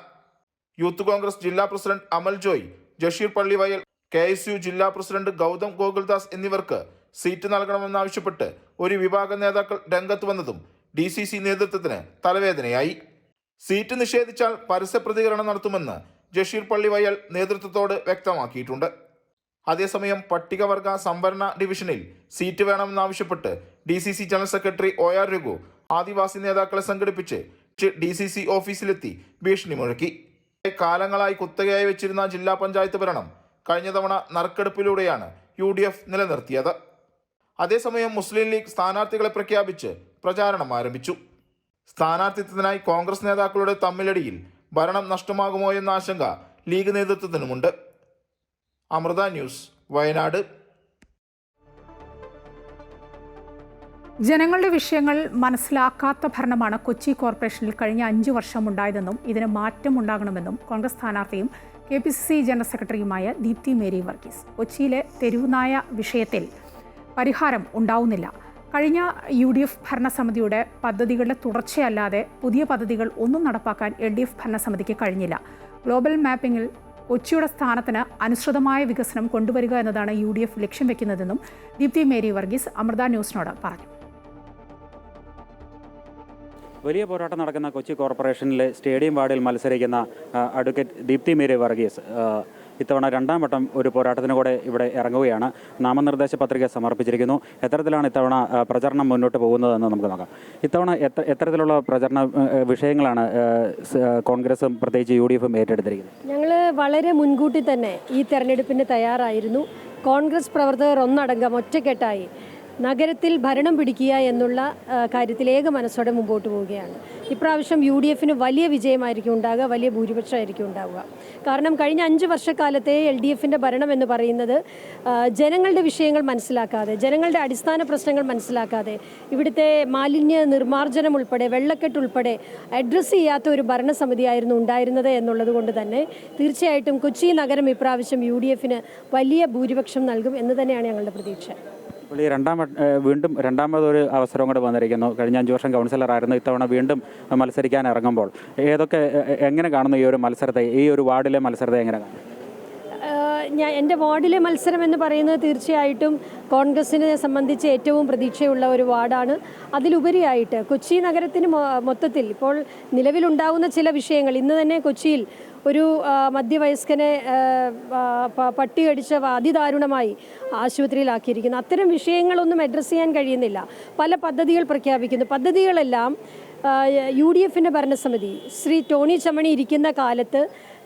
Speaker 4: യൂത്ത് കോൺഗ്രസ് ജില്ലാ പ്രസിഡന്റ് അമൽ ജോയ്, ജഷീർ പള്ളിവയൽ, KSU ജില്ലാ പ്രസിഡന്റ് ഗൗതം ഗോകുൽദാസ് എന്നിവർക്ക് സീറ്റ് നൽകണമെന്നാവശ്യപ്പെട്ട് ഒരു വിഭാഗം നേതാക്കൾ രംഗത്ത് വന്നതും DCC നേതൃത്വത്തിന് തലവേദനയായി. സീറ്റ് നിഷേധിച്ചാൽ പരസ്യ പ്രതികരണം നടത്തുമെന്ന് ജഷീർ പള്ളിവയൽ നേതൃത്വത്തോട് വ്യക്തമാക്കിയിട്ടുണ്ട്. അതേസമയം പട്ടികവർഗ സംവരണ ഡിവിഷനിൽ seat വേണമെന്നാവശ്യപ്പെട്ട് DCC general secretary OR Raghu ആദിവാസി നേതാക്കളെ സംഘടിപ്പിച്ച് DCC ഓഫീസിലെത്തി ഭീഷണി മുഴക്കി. കാലങ്ങളായി കുത്തകയായി വെച്ചിരുന്ന ജില്ലാ പഞ്ചായത്ത് ഭരണം കഴിഞ്ഞ തവണ നറുക്കെടുപ്പിലൂടെയാണ് UDF നിലനിർത്തിയത്. അതേസമയം മുസ്ലിം ലീഗ് സ്ഥാനാർത്ഥികളെ പ്രഖ്യാപിച്ച് പ്രചാരണം ആരംഭിച്ചു. സ്ഥാനാർത്ഥിത്വത്തിനായി കോൺഗ്രസ് നേതാക്കളുടെ തമ്മിലടിയിൽ ഭരണം നഷ്ടമാകുമോ എന്ന ആശങ്ക ലീഗ് നേതൃത്വത്തിനുമുണ്ട്. അമൃത ന്യൂസ്, വയനാട്.
Speaker 1: ജനങ്ങളുടെ വിഷയങ്ങൾ മനസ്സിലാക്കാത്ത ഭരണമാണ് കൊച്ചി കോർപ്പറേഷനിൽ കഴിഞ്ഞ 5 വർഷം ഉണ്ടായതെന്നും ഇതിന് മാറ്റം ഉണ്ടാകണമെന്നും കോൺഗ്രസ് സ്ഥാനാർത്ഥിയും KPCC ജനറൽ സെക്രട്ടറിയുമായ ദീപ്തി മേരി വർഗീസ്. കൊച്ചിയിലെ തെരുവുനായ വിഷയത്തിൽ പരിഹാരം ഉണ്ടാവുന്നില്ല. കഴിഞ്ഞ UDF ഭരണസമിതിയുടെ പദ്ധതികളുടെ തുടർച്ചയല്ലാതെ പുതിയ പദ്ധതികൾ ഒന്നും നടപ്പാക്കാൻ LDF ഭരണസമിതിക്ക് കഴിഞ്ഞില്ല. ഗ്ലോബൽ മാപ്പിംഗിൽ കൊച്ചിയുടെ സ്ഥാനത്തിന് അനുസൃതമായ വികസനം കൊണ്ടുവരിക എന്നതാണ് UDF ലക്ഷ്യം വെക്കുന്നതെന്നും ദീപ്തി മേരി വർഗീസ് അമൃത ന്യൂസിനോട് പറഞ്ഞു.
Speaker 5: വലിയ പോരാട്ടം നടക്കുന്ന കൊച്ചി കോർപ്പറേഷനിലെ സ്റ്റേഡിയം വാർഡിൽ മത്സരിക്കുന്ന അഡ്വക്കേറ്റ് ദീപ്തി മേരി വർഗീസ് ഇത്തവണ 2ാം വട്ടം ഒരു പോരാട്ടത്തിന് കൂടെ ഇവിടെ ഇറങ്ങുകയാണ്. നാമനിർദ്ദേശ പത്രിക സമർപ്പിച്ചിരിക്കുന്നു. എത്തരത്തിലാണ് ഇത്തവണ പ്രചരണം മുന്നോട്ട് പോകുന്നതെന്ന് നമുക്ക് നോക്കാം. ഇത്തവണ എത്തരത്തിലുള്ള പ്രചരണ വിഷയങ്ങളാണ് കോൺഗ്രസും പ്രത്യേകിച്ച് UDFും ഏറ്റെടുത്തിരിക്കുന്നത്?
Speaker 6: ഞങ്ങൾ വളരെ മുൻകൂട്ടി തന്നെ ഈ തെരഞ്ഞെടുപ്പിന് തയ്യാറായിരുന്നു. കോൺഗ്രസ് പ്രവർത്തകർ ഒന്നടങ്കം ഒറ്റക്കെട്ടായി നഗരത്തിൽ ഭരണം പിടിക്കുക എന്നുള്ള കാര്യത്തിൽ ഏക മനസ്സോടെ മുമ്പോട്ട് പോവുകയാണ്. ഇപ്രാവശ്യം UDFന് വലിയ വിജയമായിരിക്കും ഉണ്ടാകുക, വലിയ ഭൂരിപക്ഷമായിരിക്കും ഉണ്ടാവുക. കാരണം കഴിഞ്ഞ 5 വർഷക്കാലത്തെ LDFൻ്റെ ഭരണം എന്ന് പറയുന്നത് ജനങ്ങളുടെ വിഷയങ്ങൾ മനസ്സിലാക്കാതെ, ജനങ്ങളുടെ അടിസ്ഥാന പ്രശ്നങ്ങൾ മനസ്സിലാക്കാതെ, ഇവിടുത്തെ മാലിന്യ നിർമ്മാർജ്ജനം ഉൾപ്പെടെ വെള്ളക്കെട്ട് ഉൾപ്പെടെ അഡ്രസ്സ് ചെയ്യാത്ത ഒരു ഭരണസമിതിയായിരുന്നു ഉണ്ടായിരുന്നത് എന്നുള്ളത് കൊണ്ട് തന്നെ തീർച്ചയായിട്ടും കൊച്ചി നഗരം ഇപ്രാവശ്യം UDFന് വലിയ ഭൂരിപക്ഷം നൽകും എന്ന് തന്നെയാണ് ഞങ്ങളുടെ പ്രതീക്ഷ.
Speaker 5: ഇപ്പോൾ ഈ വീണ്ടും രണ്ടാമതൊരു അവസരം കൂടെ വന്നിരിക്കുന്നു. കഴിഞ്ഞ 5 വർഷം കൗൺസിലറായിരുന്നു. ഇത്തവണ വീണ്ടും മത്സരിക്കാൻ ഇറങ്ങുമ്പോൾ എങ്ങനെ കാണുന്നു ഈ ഒരു മത്സരത്തെ, ഈ ഒരു വാർഡിലെ മത്സരത്തെ എങ്ങനെ കാണുന്നു?
Speaker 6: എൻ്റെ വാർഡിലെ മത്സരം എന്ന് പറയുന്നത് തീർച്ചയായിട്ടും കോൺഗ്രസിനെ സംബന്ധിച്ച് ഏറ്റവും പ്രതീക്ഷയുള്ള ഒരു വാർഡാണ്. അതിലുപരിയായിട്ട് കൊച്ചി നഗരത്തിന് മൊത്തത്തിൽ ഇപ്പോൾ നിലവിലുണ്ടാകുന്ന ചില വിഷയങ്ങൾ, ഇന്ന് തന്നെ കൊച്ചിയിൽ ഒരു മധ്യവയസ്കനെ പട്ടി കടിച്ച അതിദാരുണമായി ആശുപത്രിയിലാക്കിയിരിക്കുന്നു. അത്തരം വിഷയങ്ങളൊന്നും അഡ്രസ്സ് ചെയ്യാൻ കഴിയുന്നില്ല. പല പദ്ധതികൾ പ്രഖ്യാപിക്കുന്നു. പദ്ധതികളെല്ലാം UDFൻ്റെ ഭരണസമിതി ശ്രീ ടോണി ചമ്മണി ഇരിക്കുന്ന കാലത്ത്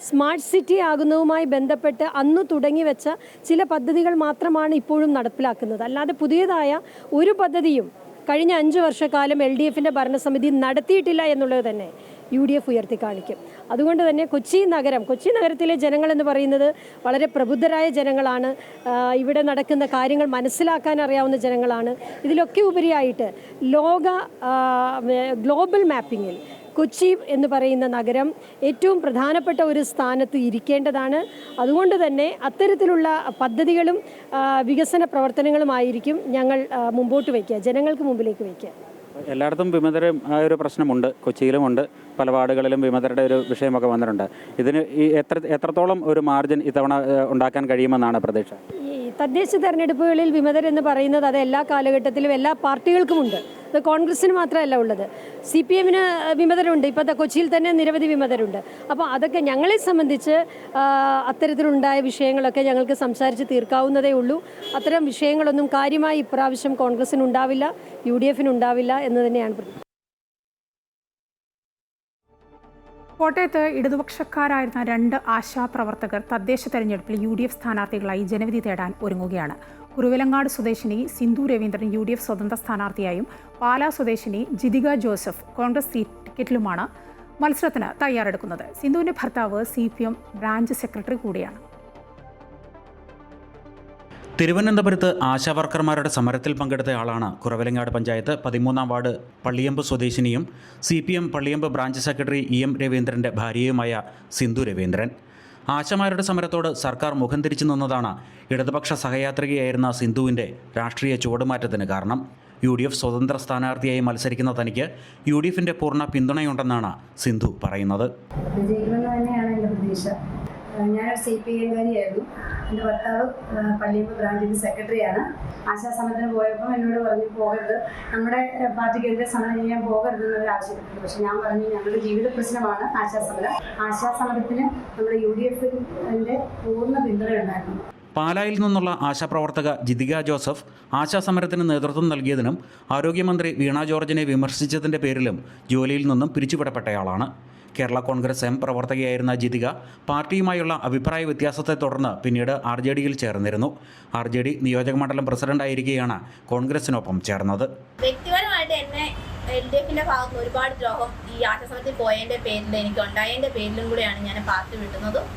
Speaker 6: സ്മാർട്ട് സിറ്റി ആകുന്നതുമായി ബന്ധപ്പെട്ട് അന്ന് തുടങ്ങി വെച്ച ചില പദ്ധതികൾ മാത്രമാണ് ഇപ്പോഴും നടപ്പിലാക്കുന്നത്. അല്ലാതെ പുതിയതായ ഒരു പദ്ധതിയും കഴിഞ്ഞ 5 വർഷക്കാലം LDFൻ്റെ ഭരണസമിതി നടത്തിയിട്ടില്ല എന്നുള്ളത് തന്നെ UDF ഉയർത്തി കാണിക്കും. അതുകൊണ്ട് തന്നെ കൊച്ചി നഗരത്തിലെ ജനങ്ങളെന്ന് പറയുന്നത് വളരെ പ്രബുദ്ധരായ ജനങ്ങളാണ്. ഇവിടെ നടക്കുന്ന കാര്യങ്ങൾ മനസ്സിലാക്കാൻ അറിയാവുന്ന ജനങ്ങളാണ്. ഇതിലൊക്കെ ഉപരിയായിട്ട് ഗ്ലോബൽ മാപ്പിങ്ങിൽ കൊച്ചി എന്ന് പറയുന്ന നഗരം ഏറ്റവും പ്രധാനപ്പെട്ട ഒരു സ്ഥാനത്ത് ഇരിക്കേണ്ടതാണ്. അതുകൊണ്ട് തന്നെ അത്തരത്തിലുള്ള പദ്ധതികളും വികസന പ്രവർത്തനങ്ങളുമായിരിക്കും ഞങ്ങൾ മുമ്പോട്ട് വയ്ക്കുക, ജനങ്ങൾക്ക് മുമ്പിലേക്ക് വയ്ക്കുക.
Speaker 5: എല്ലായിടത്തും വിമതരായ ഒരു പ്രശ്നമുണ്ട്, കൊച്ചിയിലുമുണ്ട്, പല വാർഡുകളിലും വിമതരുടെ ഒരു വിഷയമൊക്കെ വന്നിട്ടുണ്ട്. ഇതിന് ഈ എത്രത്തോളം ഒരു മാർജിൻ ഇത്തവണ ഉണ്ടാക്കാൻ കഴിയുമെന്നാണ് പ്രതീക്ഷ?
Speaker 6: ഈ തദ്ദേശ തെരഞ്ഞെടുപ്പുകളിൽ വിമതരെന്ന് പറയുന്നത് അത് എല്ലാ കാലഘട്ടത്തിലും എല്ലാ പാർട്ടികൾക്കുമുണ്ട്. അത് കോൺഗ്രസിന് മാത്രമല്ല ഉള്ളത്, CPMന് വിമതരുണ്ട്. ഇപ്പോഴത്തെ കൊച്ചിയിൽ തന്നെ നിരവധി വിമതരുണ്ട്. അപ്പോൾ അതൊക്കെ ഞങ്ങളെ സംബന്ധിച്ച് അത്തരത്തിലുണ്ടായ വിഷയങ്ങളൊക്കെ ഞങ്ങൾക്ക് സംസാരിച്ച് തീർക്കാവുന്നതേ ഉള്ളൂ. അത്തരം വിഷയങ്ങളൊന്നും കാര്യമായി ഇപ്രാവശ്യം കോൺഗ്രസിനുണ്ടാവില്ല, UDFനുണ്ടാവില്ല എന്ന് തന്നെയാണ് പ്രതീക്ഷ.
Speaker 1: കോട്ടയത്ത് ഇടതുപക്ഷക്കാരായിരുന്ന 2 ആശാപ്രവർത്തകർ തദ്ദേശ തെരഞ്ഞെടുപ്പിൽ UDF സ്ഥാനാർത്ഥികളായി ജനവിധി തേടാൻ ഒരുങ്ങുകയാണ്. കുറുവിലങ്ങാട് സ്വദേശിനി സിന്ധു രവീന്ദ്രൻ UDF സ്വതന്ത്ര സ്ഥാനാർത്ഥിയായും പാലാ സ്വദേശിനി ജിതിക ജോസഫ് കോൺഗ്രസ് ടിക്കറ്റിലുമാണ് മത്സരത്തിന് തയ്യാറെടുക്കുന്നത്. സിന്ധുവിൻ്റെ ഭർത്താവ് CPM ബ്രാഞ്ച് സെക്രട്ടറി കൂടിയാണ്.
Speaker 5: തിരുവനന്തപുരത്ത് ആശാവർക്കർമാരുടെ സമരത്തിൽ പങ്കെടുത്തയാളാണ് കുറവിലങ്ങാട് പഞ്ചായത്ത് 13ാം വാർഡ് പള്ളിയമ്പ് സ്വദേശിനിയും CPM Palliyamb branch secretary EM രവീന്ദ്രൻ്റെ ഭാര്യയുമായ സിന്ധു രവീന്ദ്രൻ. ആശമാരുടെ സമരത്തോട് സർക്കാർ മുഖം തിരിച്ചു നിന്നതാണ് ഇടതുപക്ഷ സഹയാത്രികയായിരുന്ന സിന്ധുവിൻ്റെ രാഷ്ട്രീയ ചുവടുമാറ്റത്തിന് കാരണം. UDF സ്വതന്ത്ര സ്ഥാനാർത്ഥിയായി മത്സരിക്കുന്ന തനിക്ക് UDFൻ്റെ പൂർണ്ണ പിന്തുണയുണ്ടെന്നാണ് സിന്ധു പറയുന്നത്.
Speaker 7: ഞാനൊരു CPM-കാരിയായിരുന്നു. എൻ്റെ ഭർത്താവ് പള്ളിയമ്പ് ബ്രാഞ്ചിൻ്റെ സെക്രട്ടറിയാണ്. ആശാസമരത്തിന് പോയപ്പോൾ എന്നോട് പറഞ്ഞു പോകരുത്, നമ്മുടെ പാർട്ടിക്കെതിരെ സമരം ചെയ്യാൻ പോകരുത് എന്നൊരു ആവശ്യപ്പെട്ടു. പക്ഷെ ഞാൻ പറഞ്ഞു ഞങ്ങളുടെ ജീവിത പ്രശ്നമാണ് ആശാസമരം. ആശാസമരത്തിന് നമ്മുടെ UDFൻ്റെ പൂർണ്ണ പിന്തുണയുണ്ടായിരുന്നു.
Speaker 5: പാലായിൽ നിന്നുള്ള ആശാപ്രവർത്തക ജിതിക ജോസഫ് ആശാസമരത്തിന് നേതൃത്വം നൽകിയതിനും ആരോഗ്യമന്ത്രി വീണ ജോർജിനെ വിമർശിച്ചതിൻ്റെ പേരിലും ജോലിയിൽ നിന്നും പിരിച്ചുവിടപ്പെട്ടയാളാണ്. കേരള കോൺഗ്രസ് M പ്രവർത്തകയായിരുന്ന ജിതിക പാർട്ടിയുമായുള്ള അഭിപ്രായ വ്യത്യാസത്തെ തുടർന്ന് പിന്നീട് RJDയിൽ ചേർന്നിരുന്നു. RJD നിയോജകമണ്ഡലം പ്രസിഡന്റായിരിക്കെയാണ് കോൺഗ്രസിനൊപ്പം ചേർന്നത്.
Speaker 8: വ്യക്തിപരമായിട്ട് എന്നെ LDFന്റെ ഭാഗത്ത് ഒരുപാട് ദ്രോഹം ഈ ആശാസമരത്തിൽ പോയതിൻ്റെ പേരിൽ എനിക്ക് ഉണ്ടായതിൻ്റെ പേരിലും കൂടെയാണ് ഞാൻ പാർട്ടി വിട്ടുന്നതും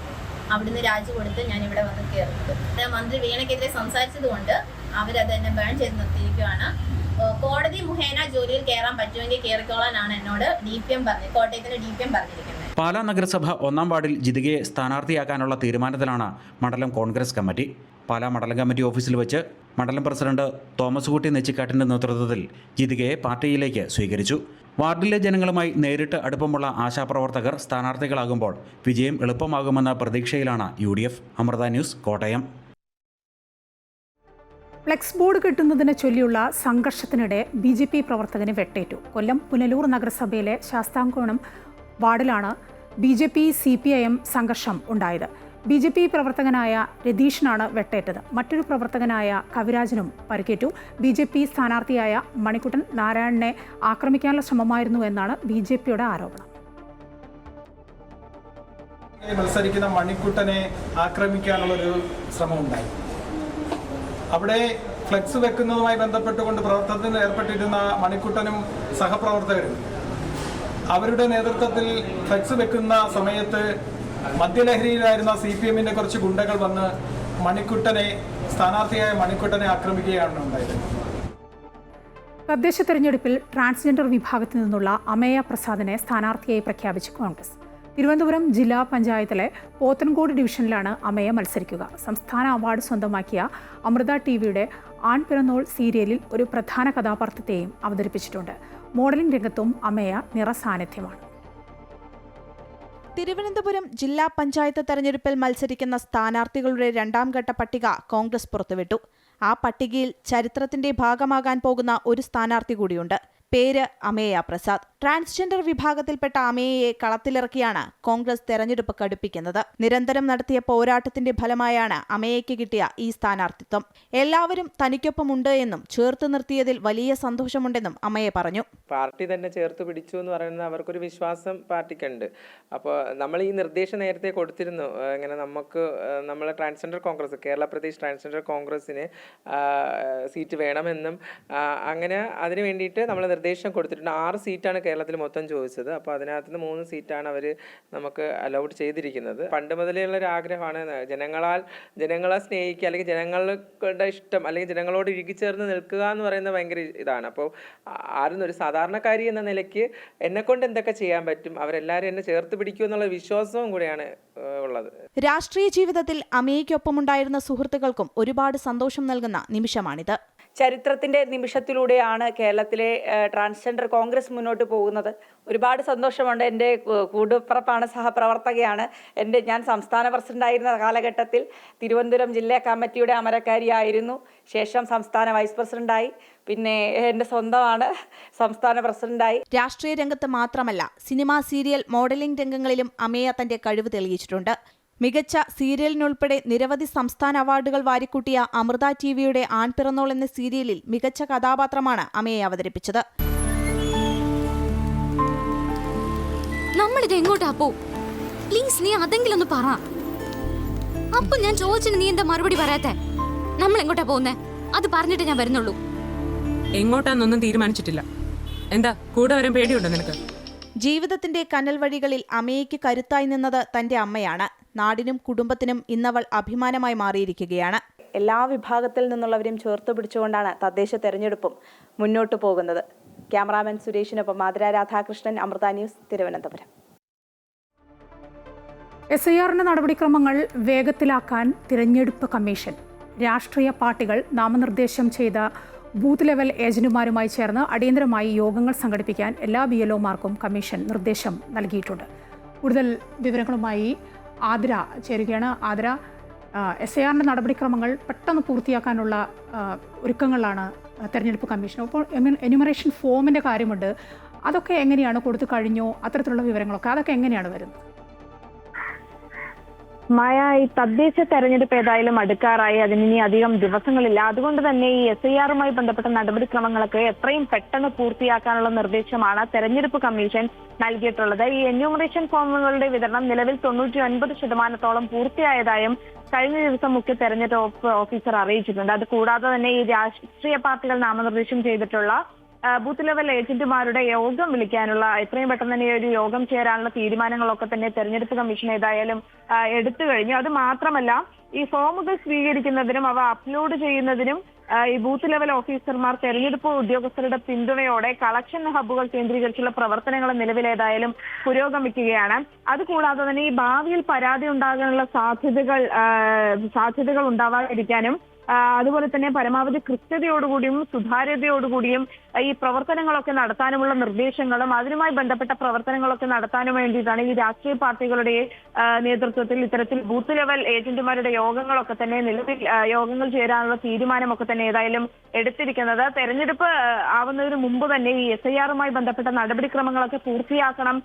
Speaker 8: അവിടുന്ന് രാജി കൊടുത്ത് ഞാൻ ഇവിടെ വന്ന് കയറുന്നത്. മന്ത്രി വീണയ്ക്കെതിരെ സംസാരിച്ചത് കൊണ്ട് അവരത് എന്നെ ബാൻ ചെയ്ത് നിർത്തിയിരിക്കുകയാണ്. കോടതി മുഖേന ജോലിയിൽ കയറാൻ പറ്റുമെങ്കിൽ കയറിക്കോളാനാണ് എന്നോട് DPM പറഞ്ഞത്, കോട്ടയത്തിന്റെ DPM പറഞ്ഞിരിക്കുന്നത്.
Speaker 5: പാലാ നഗരസഭ 1-ാം വാർഡിൽ ജിതികയെ സ്ഥാനാർത്ഥിയാക്കാനുള്ള തീരുമാനത്തിലാണ് മണ്ഡലം കോൺഗ്രസ് കമ്മിറ്റി. പാലാ മണ്ഡലം കമ്മിറ്റി ഓഫീസിൽ വെച്ച് മണ്ഡലം പ്രസിഡന്റ് തോമസ് കുട്ടി നെച്ചിക്കാട്ടിൻ്റെ നേതൃത്വത്തിൽ ജിതികയെ പാർട്ടിയിലേക്ക് സ്വീകരിച്ചു. വാർഡിലെ ജനങ്ങളുമായി നേരിട്ട് അടുപ്പമുള്ള ആശാപ്രവർത്തകർ സ്ഥാനാർത്ഥികളാകുമ്പോൾ വിജയം എളുപ്പമാകുമെന്ന പ്രതീക്ഷയിലാണ് UDF. Amrita news, Kottayam.
Speaker 1: Flex board കിട്ടുന്നതിനെ ചൊല്ലിയുള്ള സംഘർഷത്തിനിടെ BJP പ്രവർത്തകന് വെട്ടേറ്റു. കൊല്ലം പുനലൂർ നഗരസഭയിലെ ശാസ്താംകോണം വാർഡിലാണ് BJP-CPIM സംഘർഷം ഉണ്ടായത്. BJP പ്രവർത്തകനായ രതീഷിനാണ് വെട്ടേറ്റത്. മറ്റൊരു പ്രവർത്തകനായ കവിരാജനും പരിക്കേറ്റു. BJP സ്ഥാനാർത്ഥിയായ മണിക്കുട്ടൻ നാരായണനെ ആക്രമിക്കാനുള്ള ശ്രമമായിരുന്നു എന്നാണ് BJPയുടെ ആരോപണം.
Speaker 9: മത്സരിക്കുന്ന മണിക്കുട്ടനെ ആക്രമിക്കാനുള്ളൊരു ശ്രമമുണ്ടായി. അവിടെ ഫ്ലെക്സ് വെക്കുന്നതുമായി ബന്ധപ്പെട്ടുകൊണ്ട് പ്രവർത്തനത്തിൽ ഏർപ്പെട്ടിരുന്ന മണിക്കുട്ടനും സഹപ്രവർത്തകരും അവരുടെ നേതൃത്വത്തിൽ ഫ്ലെക്സ് വെക്കുന്ന സമയത്ത് മദ്യലഹരിയിലായിരുന്ന CPMന്റെ കുറച്ച് ഗുണ്ടകൾ വന്ന് സ്ഥാനാർത്ഥിയായ മണിക്കുട്ടനെ ആക്രമിക്കുകയാണ് ഉണ്ടായത്.
Speaker 1: തദ്ദേശ തെരഞ്ഞെടുപ്പിൽ ട്രാൻസ്ജെൻഡർ വിഭാഗത്തിൽ നിന്നുള്ള അമേയ പ്രസാദിനെ സ്ഥാനാർത്ഥിയായി പ്രഖ്യാപിച്ചു കോൺഗ്രസ്. തിരുവനന്തപുരം ജില്ലാ പഞ്ചായത്തിലെ പോത്തൻകോട് ഡിവിഷനിലാണ് അമേയ മത്സരിക്കുക. സംസ്ഥാന അവാർഡ് സ്വന്തമാക്കിയ അമൃത TVയുടെ ആൺപിറന്നോൾ സീരിയലിൽ ഒരു പ്രധാന കഥാപാത്രത്തെയും അവതരിപ്പിച്ചിട്ടുണ്ട്. മോഡലിംഗ് രംഗത്തും അമേയ നിറസാന്നിധ്യമാണ്.
Speaker 10: തിരുവനന്തപുരം ജില്ലാ പഞ്ചായത്ത് തെരഞ്ഞെടുപ്പിൽ മത്സരിക്കുന്ന സ്ഥാനാർത്ഥികളുടെ 2ാം ഘട്ട പട്ടിക കോൺഗ്രസ് പുറത്തുവിട്ടു. ആ പട്ടികയിൽ ചരിത്രത്തിന്റെ ഭാഗമാകാൻ പോകുന്ന ഒരു സ്ഥാനാർത്ഥി കൂടിയുണ്ട്. പേര് അമേയ പ്രസാദ്. ട്രാൻസ്ജെൻഡർ വിഭാഗത്തിൽപ്പെട്ട അമേയയെ കളത്തിലിറക്കിയാണ് കോൺഗ്രസ് തെരഞ്ഞെടുപ്പ് കടുപ്പിക്കുന്നത്. നിരന്തരം നടത്തിയ പോരാട്ടത്തിന്റെ ഫലമായാണ് അമേയയ്ക്ക് കിട്ടിയ ഈ സ്ഥാനാർത്ഥിത്വം. എല്ലാവരും തനിക്കൊപ്പമുണ്ട് എന്നും ചേർത്ത് നിർത്തിയതിൽ വലിയ സന്തോഷമുണ്ടെന്നും അമേയ പറഞ്ഞു.
Speaker 11: പാർട്ടി തന്നെ ചേർത്ത് പിടിച്ചു എന്ന് പറയുന്നത് അവർക്കൊരു വിശ്വാസം പാർട്ടിക്കുണ്ട്. അപ്പോൾ നമ്മൾ ഈ നിർദ്ദേശം നേരത്തെ കൊടുത്തിരുന്നു. ഇങ്ങനെ നമ്മൾ ട്രാൻസ്ജെൻഡർ കോൺഗ്രസ്, കേരള പ്രദേശ് ട്രാൻസ്ജെൻഡർ കോൺഗ്രസിന് സീറ്റ് വേണമെന്നും അങ്ങനെ അതിന് വേണ്ടിയിട്ട് നമ്മൾ നിർദ്ദേശം കൊടുത്തിട്ടുണ്ട്. 6 സീറ്റാണ് കേരളത്തിൽ മൊത്തം ചോദിച്ചത്. അപ്പോൾ അതിനകത്ത് നിന്ന് 3 സീറ്റാണ് അവർ നമുക്ക് അലൗഡ് ചെയ്തിരിക്കുന്നത്. പണ്ട് മുതലേ ഉള്ളൊരു ആഗ്രഹമാണ് ജനങ്ങളെ സ്നേഹിക്കുക, അല്ലെങ്കിൽ ജനങ്ങളുടെ ഇഷ്ടം, അല്ലെങ്കിൽ ജനങ്ങളോട് ഇഴുകിച്ചേർന്ന് നിൽക്കുക എന്ന് പറയുന്നത് ഭയങ്കര ഇതാണ്. അപ്പോൾ ആരും ഒരു സാധാരണക്കാരി എന്ന നിലയ്ക്ക് എന്നെക്കൊണ്ട് എന്തൊക്കെ ചെയ്യാൻ പറ്റും, അവരെല്ലാവരും എന്നെ ചേർത്ത് പിടിക്കും എന്നുള്ള വിശ്വാസവും കൂടെയാണ് ഉള്ളത്.
Speaker 10: രാഷ്ട്രീയ ജീവിതത്തിൽ അമേയ്ക്കൊപ്പമുണ്ടായിരുന്ന സുഹൃത്തുക്കൾക്കും ഒരുപാട് സന്തോഷം നൽകുന്ന നിമിഷമാണിത്.
Speaker 12: ചരിത്രത്തിന്റെ നിമിഷത്തിലൂടെയാണ് കേരളത്തിലെ ട്രാൻസ്ജെൻഡർ കോൺഗ്രസ് മുന്നോട്ട് പോകുന്നത്. ഒരുപാട് സന്തോഷമുണ്ട്. എൻ്റെ കൂട്ടുപിറപ്പാണ്, സഹപ്രവർത്തകയാണ്. ഞാൻ സംസ്ഥാന പ്രസിഡന്റായിരുന്ന കാലഘട്ടത്തിൽ തിരുവനന്തപുരം ജില്ലാ കമ്മിറ്റിയുടെ അമരക്കാരിയായിരുന്നു. ശേഷം സംസ്ഥാന വൈസ് പ്രസിഡന്റായി. പിന്നെ എൻ്റെ സ്വന്തമാണ്, സംസ്ഥാന പ്രസിഡന്റായി.
Speaker 10: രാഷ്ട്രീയ രംഗത്ത് മാത്രമല്ല, സിനിമ, സീരിയൽ, മോഡലിംഗ് രംഗങ്ങളിലും അമേയ തന്റെ കഴിവ് തെളിയിച്ചിട്ടുണ്ട്. മികച്ച സീരിയലിനുൾപ്പെടെ നിരവധി സംസ്ഥാന അവാർഡുകൾ വാരിക്കൂട്ടിയ അമൃത TVയുടെ ആൺപിറന്നോൾ എന്ന സീരിയലിൽ മികച്ച കഥാപാത്രമാണ് അമേയെ അവതരിപ്പിച്ചത്.
Speaker 13: നമ്മളിത് എങ്ങോട്ടാ പോ? പ്ലീസ് നീ അതെങ്കിലും ഒന്ന് പറ. അപ്പൊ ഞാൻ ചോദിച്ചിട്ട് നീ എന്താ മറുപടി പറയാത്തെ? നമ്മൾ എങ്ങോട്ടാ പോകുന്നേ? അത് പറഞ്ഞിട്ട് ഞാൻ വരുന്നുള്ളൂ.
Speaker 14: എങ്ങോട്ടാന്നൊന്നും തീരുമാനിച്ചിട്ടില്ല. എന്താ കൂടെ വരാൻ പേടിയുണ്ടോ നിനക്ക്?
Speaker 10: ജീവിതത്തിന്റെ കനൽ വഴികളിൽ അമേയ്ക്ക് കരുത്തായി നിന്നത് തന്റെ അമ്മയാണ്. നാടിനും കുടുംബത്തിനും ഇന്നവൾ അഭിമാനമായി മാറിയിരിക്കുകയാണ്.
Speaker 12: എല്ലാ വിഭാഗത്തിൽ നിന്നുള്ളവരെയും ചേർത്ത് പിടിച്ചുകൊണ്ടാണ് തദ്ദേശ തെരഞ്ഞെടുപ്പും മുന്നോട്ട് പോകുന്നത്. ക്യാമറാമാൻ സുരേഷിനൊപ്പം മാതൃ രാധാകൃഷ്ണൻ, അമൃത ന്യൂസ്, തിരുവനന്തപുരം.
Speaker 1: SIR-ന്റെ നടപടിക്രമങ്ങൾ വേഗത്തിലാക്കാൻ തിരഞ്ഞെടുപ്പ് കമ്മീഷൻ. രാഷ്ട്രീയ പാർട്ടികൾ നാമനിർദ്ദേശം ചെയ്ത ബൂത്ത് ലെവൽ ഏജന്റുമാരുമായി ചേർന്ന് അടിയന്തരമായി യോഗങ്ങൾ സംഘടിപ്പിക്കാൻ എല്ലാ BLO-മാർക്കും കമ്മീഷൻ നിർദ്ദേശം നൽകിയിട്ടുണ്ട്. കൂടുതൽ വിവരങ്ങളുമായി ആതിര ചേരുകയാണ്. ആതിര, SIR-ന്റെ നടപടിക്രമങ്ങൾ പെട്ടെന്ന് പൂർത്തിയാക്കാനുള്ള ഒരുക്കങ്ങളാണ് തെരഞ്ഞെടുപ്പ് കമ്മീഷൻ. അപ്പോൾ എന്യൂമറേഷൻ ഫോമിൻ്റെ കാര്യമുണ്ട്. അതൊക്കെ എങ്ങനെയാണ് കൊടുത്തു കഴിഞ്ഞോ? അത്തരത്തിലുള്ള വിവരങ്ങളൊക്കെ അതൊക്കെ എങ്ങനെയാണ് വരുന്നത്?
Speaker 15: മായ, ഈ തദ്ദേശ തെരഞ്ഞെടുപ്പ് ഏതായാലും അടുക്കാറായി. അതിനി അധികം ദിവസങ്ങളില്ല. അതുകൊണ്ട് തന്നെ ഈ SIR-മായി ബന്ധപ്പെട്ട നടപടിക്രമങ്ങളൊക്കെ എത്രയും പെട്ടെന്ന് പൂർത്തിയാക്കാനുള്ള നിർദ്ദേശമാണ് തെരഞ്ഞെടുപ്പ് കമ്മീഷൻ നൽകിയിട്ടുള്ളത്. ഈ എന്യൂമറേഷൻ ഫോമുകളുടെ വിതരണം നിലവിൽ 99% പൂർത്തിയായതായും കഴിഞ്ഞ ദിവസം മുഖ്യ തെരഞ്ഞെടുപ്പ് ഓഫീസർ അറിയിച്ചിട്ടുണ്ട്. അത് കൂടാതെ തന്നെ ഈ രാഷ്ട്രീയ പാർട്ടികൾ നാമനിർദ്ദേശം ചെയ്തിട്ടുള്ള ബൂത്ത് ലെവൽ ഏജന്റുമാരുടെ യോഗം വിളിക്കാനുള്ള, എത്രയും പെട്ടെന്ന് തന്നെ ഒരു യോഗം ചേരാനുള്ള തീരുമാനങ്ങളൊക്കെ തന്നെ തെരഞ്ഞെടുപ്പ് കമ്മീഷൻ ഏതായാലും എടുത്തു കഴിഞ്ഞു. അത് മാത്രമല്ല, ഈ ഫോമുകൾ സ്വീകരിക്കുന്നതിനും അവ അപ്ലോഡ് ചെയ്യുന്നതിനും ഈ ബൂത്ത് ലെവൽ ഓഫീസർമാർ തെരഞ്ഞെടുപ്പ് ഉദ്യോഗസ്ഥരുടെ പിന്തുണയോടെ കളക്ഷൻ ഹബ്ബുകൾ കേന്ദ്രീകരിച്ചുള്ള പ്രവർത്തനങ്ങൾ നിലവിലേതായാലും പുരോഗമിക്കുകയാണ്. അതുകൂടാതെ തന്നെ ഈ ഭാവിയിൽ പരാതി ഉണ്ടാകാനുള്ള സാധ്യതകൾ ഉണ്ടാവാതിരിക്കാനും അതുപോലെ തന്നെ പരമാവധി കൃത്യതയോടുകൂടിയും സുതാര്യതയോടുകൂടിയും ഈ പ്രവർത്തനങ്ങളൊക്കെ നടത്താനുമുള്ള നിർദ്ദേശങ്ങളും അതിനുമായി ബന്ധപ്പെട്ട പ്രവർത്തനങ്ങളൊക്കെ നടത്താനും വേണ്ടിയിട്ടാണ് ഈ രാഷ്ട്രീയ പാർട്ടികളുടെ നേതൃത്വത്തിൽ ഇത്തരത്തിൽ ബൂത്ത് ലെവൽ ഏജന്റുമാരുടെ യോഗങ്ങളൊക്കെ തന്നെ നിലവിൽ യോഗങ്ങൾ ചേരാനുള്ള തീരുമാനമൊക്കെ തന്നെ ഏതായാലും എടുത്തിരിക്കുന്നത്. തെരഞ്ഞെടുപ്പ് ആവുന്നതിന് മുമ്പ് തന്നെ ഈ SIR-മായി ബന്ധപ്പെട്ട നടപടിക്രമങ്ങളൊക്കെ പൂർത്തിയാക്കണം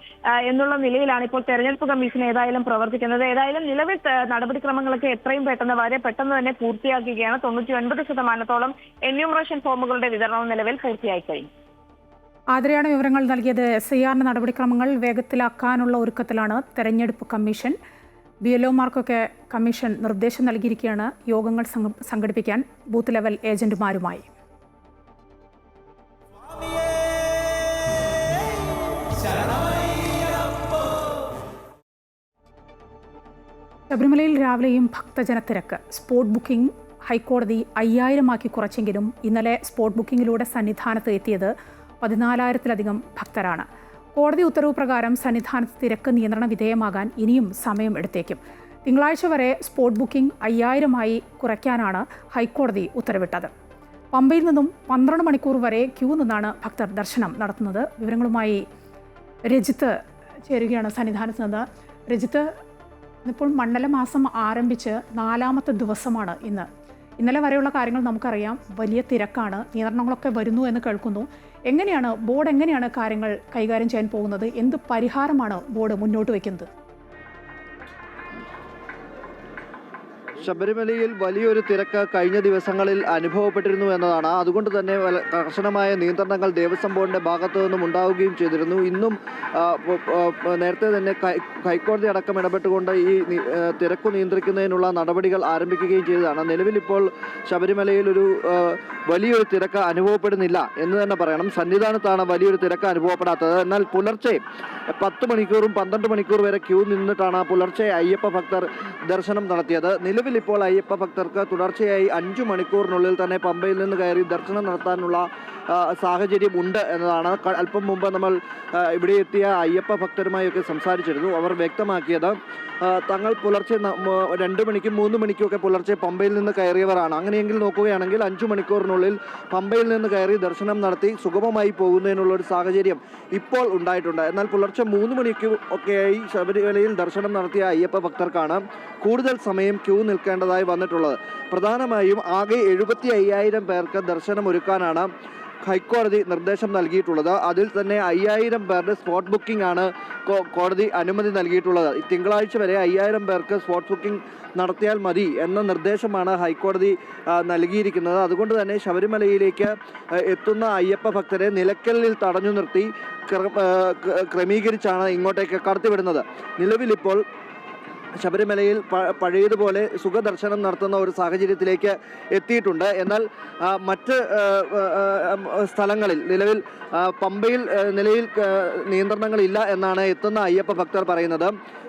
Speaker 15: എന്നുള്ള നിലയിലാണ് ഇപ്പോൾ തെരഞ്ഞെടുപ്പ് കമ്മീഷൻ ഏതായാലും പ്രവർത്തിക്കുന്നത്. ഏതായാലും നിലവിൽ നടപടിക്രമങ്ങളൊക്കെ എത്രയും വളരെ പെട്ടെന്ന് തന്നെ പൂർത്തിയാക്കുകയാണ്. 99% എന്യൂമറേഷൻ ഫോമുകളുടെ വിതരണം നിലവിൽ പൂർത്തിയായി കഴിഞ്ഞു.
Speaker 1: ആതിരയാണ് വിവരങ്ങൾ നൽകിയത്. SIR നടപടിക്രമങ്ങൾ വേഗത്തിലാക്കാനുള്ള ഒരുക്കത്തിലാണ് തെരഞ്ഞെടുപ്പ് കമ്മീഷൻ. BLOമാർക്കൊക്കെ കമ്മീഷൻ നിർദ്ദേശം നൽകിയിരിക്കുകയാണ് യോഗങ്ങൾ സംഘടിപ്പിക്കാൻ ബൂത്ത് ലെവൽ ഏജന്റുമാരുമായി. ശബരിമലയിൽ രാവിലെയും ഭക്തജനത്തിരക്ക്. സ്പോട്ട് ബുക്കിംഗ് ഹൈക്കോടതി 5000 കുറച്ചെങ്കിലും ഇന്നലെ സ്പോട്ട് ബുക്കിങ്ങിലൂടെ സന്നിധാനത്ത് എത്തിയത് 14,000-ലധികം ഭക്തരാണ്. കോടതി ഉത്തരവ് പ്രകാരം സന്നിധാനത്ത് തിരക്ക് നിയന്ത്രണ വിധേയമാകാൻ ഇനിയും സമയം എടുത്തേക്കും. തിങ്കളാഴ്ച വരെ സ്പോട്ട് ബുക്കിംഗ് 5000 കുറയ്ക്കാനാണ് ഹൈക്കോടതി ഉത്തരവിട്ടത്. പമ്പയിൽ നിന്നും 12 മണിക്കൂർ വരെ ക്യൂ നിന്നാണ് ഭക്തർ ദർശനം നടത്തുന്നത്. വിവരങ്ങളുമായി രജിത്ത് ചേരുകയാണ് സന്നിധാനത്ത് നിന്ന്. രജിത്ത്, ഇപ്പോൾ മണ്ഡലമാസം ആരംഭിച്ച് 4ാമത്തെ ദിവസമാണ് ഇന്ന്. ഇന്നലെ വരെയുള്ള കാര്യങ്ങൾ നമുക്കറിയാം, വലിയ തിരക്കാണ്, നിയന്ത്രണങ്ങളൊക്കെ വരുന്നു എന്ന് കേൾക്കുന്നു. ബോർഡ് എങ്ങനെയാണ് കാര്യങ്ങൾ കൈകാര്യം ചെയ്യാൻ പോകുന്നത്? എന്ത് പരിഹാരമാണ് ബോർഡ് മുന്നോട്ട് വയ്ക്കുന്നത്?
Speaker 16: ശബരിമലയിൽ വലിയൊരു തിരക്ക് കഴിഞ്ഞ ദിവസങ്ങളിൽ അനുഭവപ്പെട്ടിരുന്നു എന്നതാണ്. അതുകൊണ്ട് തന്നെ കർശനമായ നിയന്ത്രണങ്ങൾ ദേവസ്വം ബോർഡിന്റെ ഭാഗത്തു നിന്നും ഉണ്ടാവുകയും ചെയ്തിരുന്നു. ഇന്നും നേരത്തെ തന്നെ ഹൈക്കോടതി അടക്കം ഇടപെട്ടുകൊണ്ട് ഈ തിരക്ക് നിയന്ത്രിക്കുന്നതിനുള്ള നടപടികൾ ആരംഭിക്കുകയും ചെയ്തതാണ്. നിലവിൽ ഇപ്പോൾ ശബരിമലയിൽ ഒരു വലിയൊരു തിരക്ക് അനുഭവപ്പെടുന്നില്ല എന്ന് തന്നെ പറയണം. സന്നിധാനത്താണ് വലിയൊരു തിരക്ക് അനുഭവപ്പെടാത്തത്. എന്നാൽ പുലർച്ചെ 10 മണിക്കൂറും 12 മണിക്കൂർ വരെ ക്യൂ നിന്നിട്ടാണ് പുലർച്ചെ അയ്യപ്പ ഭക്തർ ദർശനം നടത്തിയത്. നിലവിൽ ഇപ്പോൾ അയ്യപ്പ ഭക്തർക്ക് തുടർച്ചയായി 5 മണിക്കൂറിനുള്ളിൽ തന്നെ പമ്പയിൽ നിന്ന് കയറി ദർശനം നടത്താനുള്ള സാഹചര്യം ഉണ്ട് എന്നതാണ്. അല്പം മുമ്പ് നമ്മൾ ഇവിടെ എത്തിയ അയ്യപ്പ ഭക്തരുമായൊക്കെ സംസാരിച്ചിരുന്നു. അവർ വ്യക്തമാക്കിയത് തങ്ങൾ പുലർച്ചെ 2 മണിക്കും 3 മണിക്കുമൊക്കെ പുലർച്ചെ പമ്പയിൽ നിന്ന് കയറിയവരാണ്. അങ്ങനെയെങ്കിൽ നോക്കുകയാണെങ്കിൽ 5 മണിക്കൂറിനുള്ളിൽ പമ്പയിൽ നിന്ന് കയറി ദർശനം നടത്തി സുഗമമായി പോകുന്നതിനുള്ളൊരു സാഹചര്യം ഇപ്പോൾ ഉണ്ടായിട്ടുണ്ട്. എന്നാൽ പുലർച്ചെ 3 മണിക്ക് ഒക്കെയായി ശബരിമലയിൽ ദർശനം നടത്തിയ അയ്യപ്പ ഭക്തർക്കാണ് കൂടുതൽ സമയം ക്യൂ നിൽക്കേണ്ടതായി വന്നിട്ടുള്ളത്. പ്രധാനമായും ആകെ 75,000 പേർക്ക് ദർശനം ഒരുക്കാനാണ് ഹൈക്കോടതി നിർദ്ദേശം നൽകിയിട്ടുള്ളത്. അതിൽ തന്നെ 5000 പേരുടെ സ്പോട്ട് ബുക്കിംഗ് ആണ് കോടതി അനുമതി നൽകിയിട്ടുള്ളത്. തിങ്കളാഴ്ച വരെ 5000 പേർക്ക് സ്പോട്ട് ബുക്കിംഗ് നടത്തിയാൽ മതി എന്ന നിർദ്ദേശമാണ് ഹൈക്കോടതി നൽകിയിരിക്കുന്നത്. അതുകൊണ്ട് തന്നെ ശബരിമലയിലേക്ക് എത്തുന്ന അയ്യപ്പ ഭക്തരെ നിലയ്ക്കലിൽ തടഞ്ഞു നിർത്തി ക്രമീകരിച്ചാണ് ഇങ്ങോട്ടേക്ക് കടത്തിവിടുന്നത്. നിലവിലിപ്പോൾ ശബരിമലയിൽ പഴയതുപോലെ സുഖദർശനം നടത്തുന്ന ഒരു സാഹചര്യത്തിലേക്ക് എത്തിയിട്ടുണ്ട്. എന്നാൽ മറ്റ് സ്ഥലങ്ങളിൽ നിലവിൽ പമ്പയിൽ നിലയിൽ നിയന്ത്രണങ്ങളില്ല എന്നാണ് എത്തുന്ന അയ്യപ്പ ഭക്തർ പറയുന്നത്.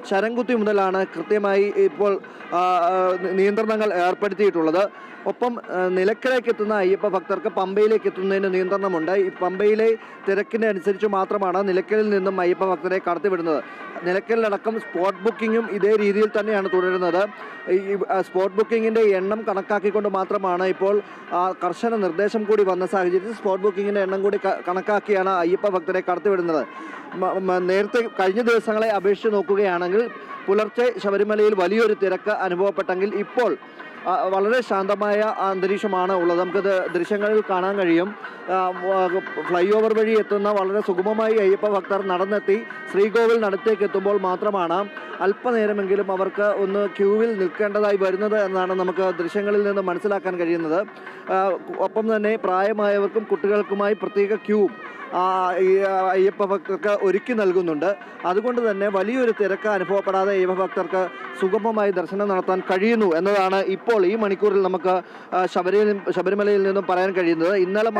Speaker 16: ശരംകുത്തി മുതലാണ് കൃത്യമായി ഇപ്പോൾ നിയന്ത്രണങ്ങൾ ഏർപ്പെടുത്തിയിട്ടുള്ളത്. ഒപ്പം നിലയ്ക്കലേക്ക് എത്തുന്ന അയ്യപ്പ ഭക്തർക്ക് പമ്പയിലേക്ക് എത്തുന്നതിന് നിയന്ത്രണമുണ്ട്. ഈ പമ്പയിലെ തിരക്കിന് അനുസരിച്ച് മാത്രമാണ് നിലയ്ക്കലിൽ നിന്നും അയ്യപ്പ ഭക്തരെ കടത്തിവിടുന്നത്. നിലയ്ക്കലിലടക്കം സ്പോട്ട് ബുക്കിങ്ങും ഇതേ രീതിയിൽ തന്നെയാണ് തുടരുന്നത്. ഈ സ്പോട്ട് ബുക്കിങ്ങിൻ്റെ എണ്ണം കണക്കാക്കിക്കൊണ്ട് മാത്രമാണ് ഇപ്പോൾ കർശന നിർദ്ദേശം കൂടി വന്ന സാഹചര്യത്തിൽ സ്പോട്ട് ബുക്കിങ്ങിൻ്റെ എണ്ണം കൂടി കണക്കാക്കിയാണ് അയ്യപ്പ ഭക്തരെ കടത്തിവിടുന്നത്. നേരത്തെ കഴിഞ്ഞ ദിവസങ്ങളെ അപേക്ഷിച്ച് നോക്കുകയാണെങ്കിൽ പുലർച്ചെ ശബരിമലയിൽ വലിയൊരു തിരക്ക് അനുഭവപ്പെട്ടെങ്കിൽ ഇപ്പോൾ വളരെ ശാന്തമായ അന്തരീക്ഷമാണ് ഉള്ളത്. നമുക്കത് ദൃശ്യങ്ങളിൽ കാണാൻ കഴിയും. ഫ്ലൈ ഓവർ വഴി എത്തുന്ന വളരെ സുഗമമായി അയ്യപ്പ ഭക്തർ നടന്നെത്തി ശ്രീകോവിലിനടുത്തേക്ക് എത്തുമ്പോൾ മാത്രമാണ് അല്പനേരമെങ്കിലും അവർക്ക് ഒന്ന് ക്യൂവിൽ നിൽക്കേണ്ടതായി വരുന്നത് എന്നാണ് നമുക്ക് ദൃശ്യങ്ങളിൽ നിന്ന് മനസ്സിലാക്കാൻ കഴിയുന്നത്. ഒപ്പം തന്നെ പ്രായമായവർക്കും കുട്ടികൾക്കുമായി പ്രത്യേക ക്യൂ ഈ അയ്യപ്പ ഭക്തർക്ക് ഒരുക്കി നൽകുന്നുണ്ട്. അതുകൊണ്ട് തന്നെ വലിയൊരു തിരക്ക് അനുഭവപ്പെടാതെ അയ്യപ്പ ഭക്തർക്ക് സുഗമമായി ദർശനം നടത്താൻ കഴിയുന്നു എന്നതാണ് ഇപ്പോൾ ഈ മണിക്കൂറിൽ നമുക്ക് ശബരിമലയിൽ നിന്നും പറയാൻ കഴിയുന്നത്. ഇന്നലെ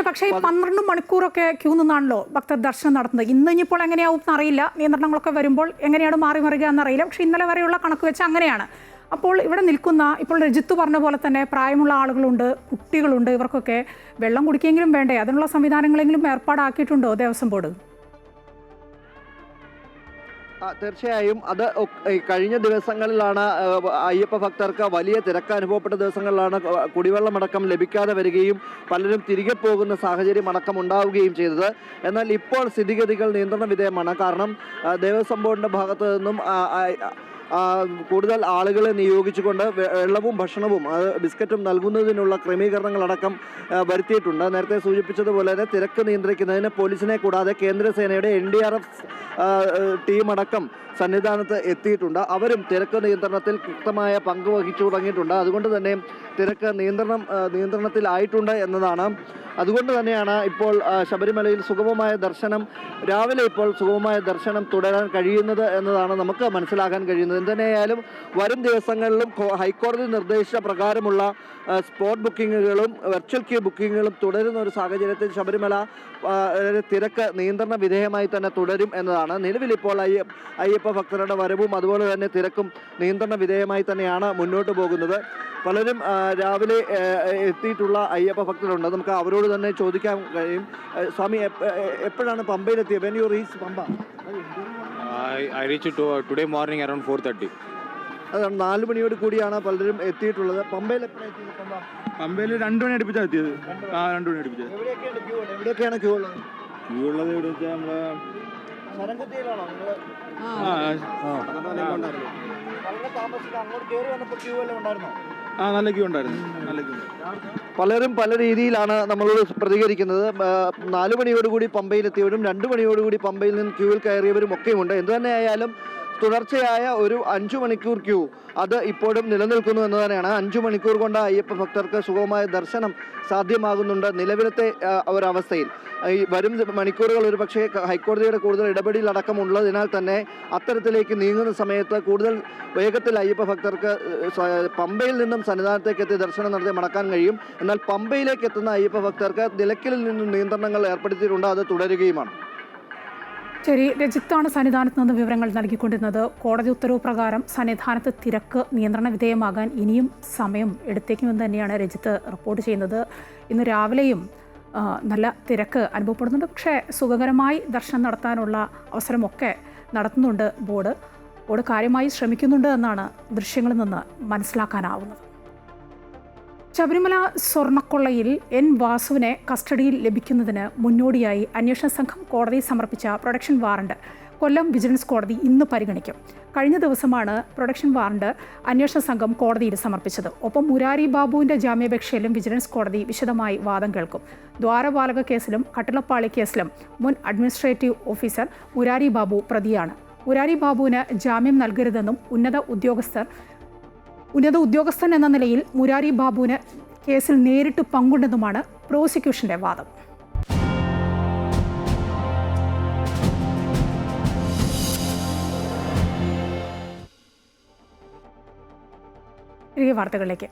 Speaker 1: പക്ഷേ 12 മണിക്കൂറൊക്കെ ക്യൂ നിന്നാണല്ലോ ഭക്തർ ദർശനം നടത്തുന്നത്. ഇന്ന് ഇനിയിപ്പോൾ എങ്ങനെയാവും എന്നറിയില്ല. നിയന്ത്രണങ്ങളൊക്കെ വരുമ്പോൾ എങ്ങനെയാണ് മാറി മറിയുക എന്നറിയില്ല. പക്ഷേ ഇന്നലെ വരെയുള്ള കണക്ക് വെച്ച് അങ്ങനെയാണ്. അപ്പോൾ ഇവിടെ നിൽക്കുന്ന ഇപ്പോൾ രജിത്ത് പറഞ്ഞ പോലെ തന്നെ പ്രായമുള്ള ആളുകളുണ്ട്, കുട്ടികളുണ്ട്, ഇവർക്കൊക്കെ വെള്ളം കുടിക്കെങ്കിലും വേണ്ടേ? അതിനുള്ള സംവിധാനങ്ങളെങ്കിലും ഏർപ്പാടാക്കിയിട്ടുണ്ടോ ദേവസ്വം ബോർഡ്?
Speaker 16: തീർച്ചയായും അത് കഴിഞ്ഞ ദിവസങ്ങളിലാണ് അയ്യപ്പ ഭക്തർക്ക് വലിയ തിരക്ക് അനുഭവപ്പെട്ട ദിവസങ്ങളിലാണ് കുടിവെള്ളമടക്കം ലഭിക്കാതെ വരികയും പലരും തിരികെ പോകുന്ന സാഹചര്യം അടക്കം ഉണ്ടാവുകയും ചെയ്തത്. എന്നാൽ ഇപ്പോൾ സ്ഥിതിഗതികൾ നിയന്ത്രണ വിധേയമാണ്. കാരണം ദേവസ്വം ബോർഡിൻ്റെ ഭാഗത്തു നിന്നും കൂടുതൽ ആളുകളെ നിയോഗിച്ചുകൊണ്ട് വെള്ളവും ഭക്ഷണവും ബിസ്ക്കറ്റും നൽകുന്നതിനുള്ള ക്രമീകരണങ്ങളടക്കം വരുത്തിയിട്ടുണ്ട്. നേരത്തെ സൂചിപ്പിച്ചതുപോലെ തന്നെ തിരക്ക് നിയന്ത്രിക്കുന്നതിന് പോലീസിനെ കൂടാതെ കേന്ദ്രസേനയുടെ NDRF ടീമടക്കം സന്നിധാനത്ത് എത്തിയിട്ടുണ്ട്. അവരും തിരക്ക് നിയന്ത്രണത്തിൽ കൃത്യമായ പങ്ക് വഹിച്ചു തുടങ്ങിയിട്ടുണ്ട്. അതുകൊണ്ട് തന്നെ തിരക്ക് നിയന്ത്രണത്തിലായിട്ടുണ്ട് എന്നതാണ്. അതുകൊണ്ട് തന്നെയാണ് ഇപ്പോൾ ശബരിമലയിൽ സുഗമമായ ദർശനം സുഗമമായ ദർശനം തുടരാൻ കഴിയുന്നത് എന്നതാണ് നമുക്ക് മനസ്സിലാക്കാൻ കഴിയുന്നത്. എന്തുതന്നെയായാലും വരും ദിവസങ്ങളിലും ഹൈക്കോടതി നിർദ്ദേശിച്ച പ്രകാരമുള്ള സ്പോട്ട് ബുക്കിങ്ങുകളും വെർച്വൽ ക്യൂ ബുക്കിങ്ങുകളും തുടരുന്ന ഒരു സാഹചര്യത്തിൽ ശബരിമല തിരക്ക് നിയന്ത്രണ വിധേയമായി തന്നെ തുടരും എന്നതാണ്. നിലവിലിപ്പോൾ അയ്യപ്പ ഭക്തരുടെ വരവും അതുപോലെ തന്നെ തിരക്കും നിയന്ത്രണ വിധേയമായി തന്നെയാണ് മുന്നോട്ട് പോകുന്നത്. പലരും രാവിലെ എത്തിയിട്ടുള്ള അയ്യപ്പ ഭക്തരുണ്ട്. നമുക്ക് അവരോട് തന്നെ ചോദിക്കാൻ കഴിയും. സ്വാമി, എപ്പോഴാണ് പമ്പയിലെത്തിയത്? When you reach Pamba?
Speaker 17: I reached today morning around 4:30.
Speaker 16: അതാണ് 4 മണിയോട് കൂടിയാണ് പലരും എത്തിയിട്ടുള്ളത്. പമ്പയിൽ
Speaker 17: പമ്പയിൽ 2 മണി അടുപ്പിച്ചാണ് എത്തിയത്. 2 മണി അടുപ്പിച്ചത്.
Speaker 16: എവിടെയൊക്കെയാണ് ക്യൂ ഉള്ളത്?
Speaker 17: ക്യൂ ഉള്ളത് എവിടെ വെച്ചാൽ നമ്മളെ
Speaker 16: ശരംകുത്തിയിലാണോ നിങ്ങൾ? അങ്ങോട്ട് കയറി വന്നപ്പോൾ ക്യൂ എല്ലാം ഉണ്ടായിരുന്നോ?
Speaker 17: നല്ല ക്യൂ ഉണ്ടായിരുന്നു.
Speaker 16: പലരും പല രീതിയിലാണ് നമ്മളോട് പ്രതികരിക്കുന്നത്. 4 മണിയോടുകൂടി പമ്പയിലെത്തിയവരും 2 മണിയോടുകൂടി പമ്പയിൽ നിന്ന് ക്യൂവിൽ കയറിയവരും ഒക്കെയുണ്ട്. എന്തുതന്നെയായാലും തുടർച്ചയായ ഒരു 5 മണിക്കൂർ ക്യൂ അത് ഇപ്പോഴും നിലനിൽക്കുന്നു എന്ന് തന്നെയാണ്. 5 മണിക്കൂർ കൊണ്ട് അയ്യപ്പ ഭക്തർക്ക് സുഗമമായ ദർശനം സാധ്യമാകുന്നുണ്ട് നിലവിലത്തെ ഒരവസ്ഥയിൽ. ഈ വരും മണിക്കൂറുകൾ ഒരു പക്ഷേ ഹൈക്കോടതിയുടെ കൂടുതൽ ഇടപെടലടക്കം ഉള്ളതിനാൽ തന്നെ അത്തരത്തിലേക്ക് നീങ്ങുന്ന സമയത്ത് കൂടുതൽ വേഗത്തിൽ അയ്യപ്പ ഭക്തർക്ക് പമ്പയിൽ നിന്നും സന്നിധാനത്തേക്ക് എത്തി ദർശനം നടത്തി മടക്കാൻ കഴിയും. എന്നാൽ പമ്പയിലേക്ക് എത്തുന്ന അയ്യപ്പ ഭക്തർക്ക് നിലയ്ക്കലിൽ നിന്നും നിയന്ത്രണങ്ങൾ ഏർപ്പെടുത്തിയിട്ടുണ്ട്. അത് തുടരുകയുമാണ്.
Speaker 1: ശരി, രജിത്താണ് സന്നിധാനത്ത് നിന്ന് വിവരങ്ങൾ നൽകിക്കൊണ്ടിരുന്നത്. കോടതി ഉത്തരവ് പ്രകാരം സന്നിധാനത്ത് തിരക്ക് നിയന്ത്രണ വിധേയമാകാൻ ഇനിയും സമയം എടുത്തേക്കുമെന്ന് തന്നെയാണ് രജിത്ത് റിപ്പോർട്ട് ചെയ്യുന്നത്. ഇന്ന് രാവിലെയും നല്ല തിരക്ക് അനുഭവപ്പെടുന്നുണ്ട്. പക്ഷേ സുഖകരമായി ദർശനം നടത്താനുള്ള അവസരമൊക്കെ നടത്തുന്നുണ്ട് ബോർഡ് കാര്യമായി ശ്രമിക്കുന്നുണ്ട് എന്നാണ് ദൃശ്യങ്ങളിൽ നിന്ന് മനസ്സിലാക്കാനാവുന്നത്. ശബരിമല സ്വർണ്ണക്കൊള്ളയിൽ N. വാസുവിനെ കസ്റ്റഡിയിൽ ലഭിക്കുന്നതിന് മുന്നോടിയായി അന്വേഷണ സംഘം കോടതിയിൽ സമർപ്പിച്ച പ്രൊഡക്ഷൻ വാറണ്ട് കൊല്ലം വിജിലൻസ് കോടതി ഇന്ന് പരിഗണിക്കും. കഴിഞ്ഞ ദിവസമാണ് പ്രൊഡക്ഷൻ വാറണ്ട് അന്വേഷണ സംഘം കോടതിയിൽ സമർപ്പിച്ചത്. ഒപ്പം മുരാരി ബാബുവിൻ്റെ ജാമ്യാപേക്ഷയിലും വിജിലൻസ് കോടതി വിശദമായി വാദം കേൾക്കും. ദ്വാരപാലക കേസിലും കട്ടിളപ്പാളി കേസിലും മുൻ അഡ്മിനിസ്ട്രേറ്റീവ് ഓഫീസർ മുരാരി ബാബു പ്രതിയാണ്. മുരാരി ബാബുവിന് ജാമ്യം നൽകരുതെന്നും ഉന്നത ഉദ്യോഗസ്ഥൻ എന്ന നിലയിൽ മുരാരി ബാബുവിന് കേസിൽ നേരിട്ട് പങ്കുണ്ടെന്നുമാണ് പ്രോസിക്യൂഷന്റെ വാദം. ഈ വാർത്തകളിലേക്ക്.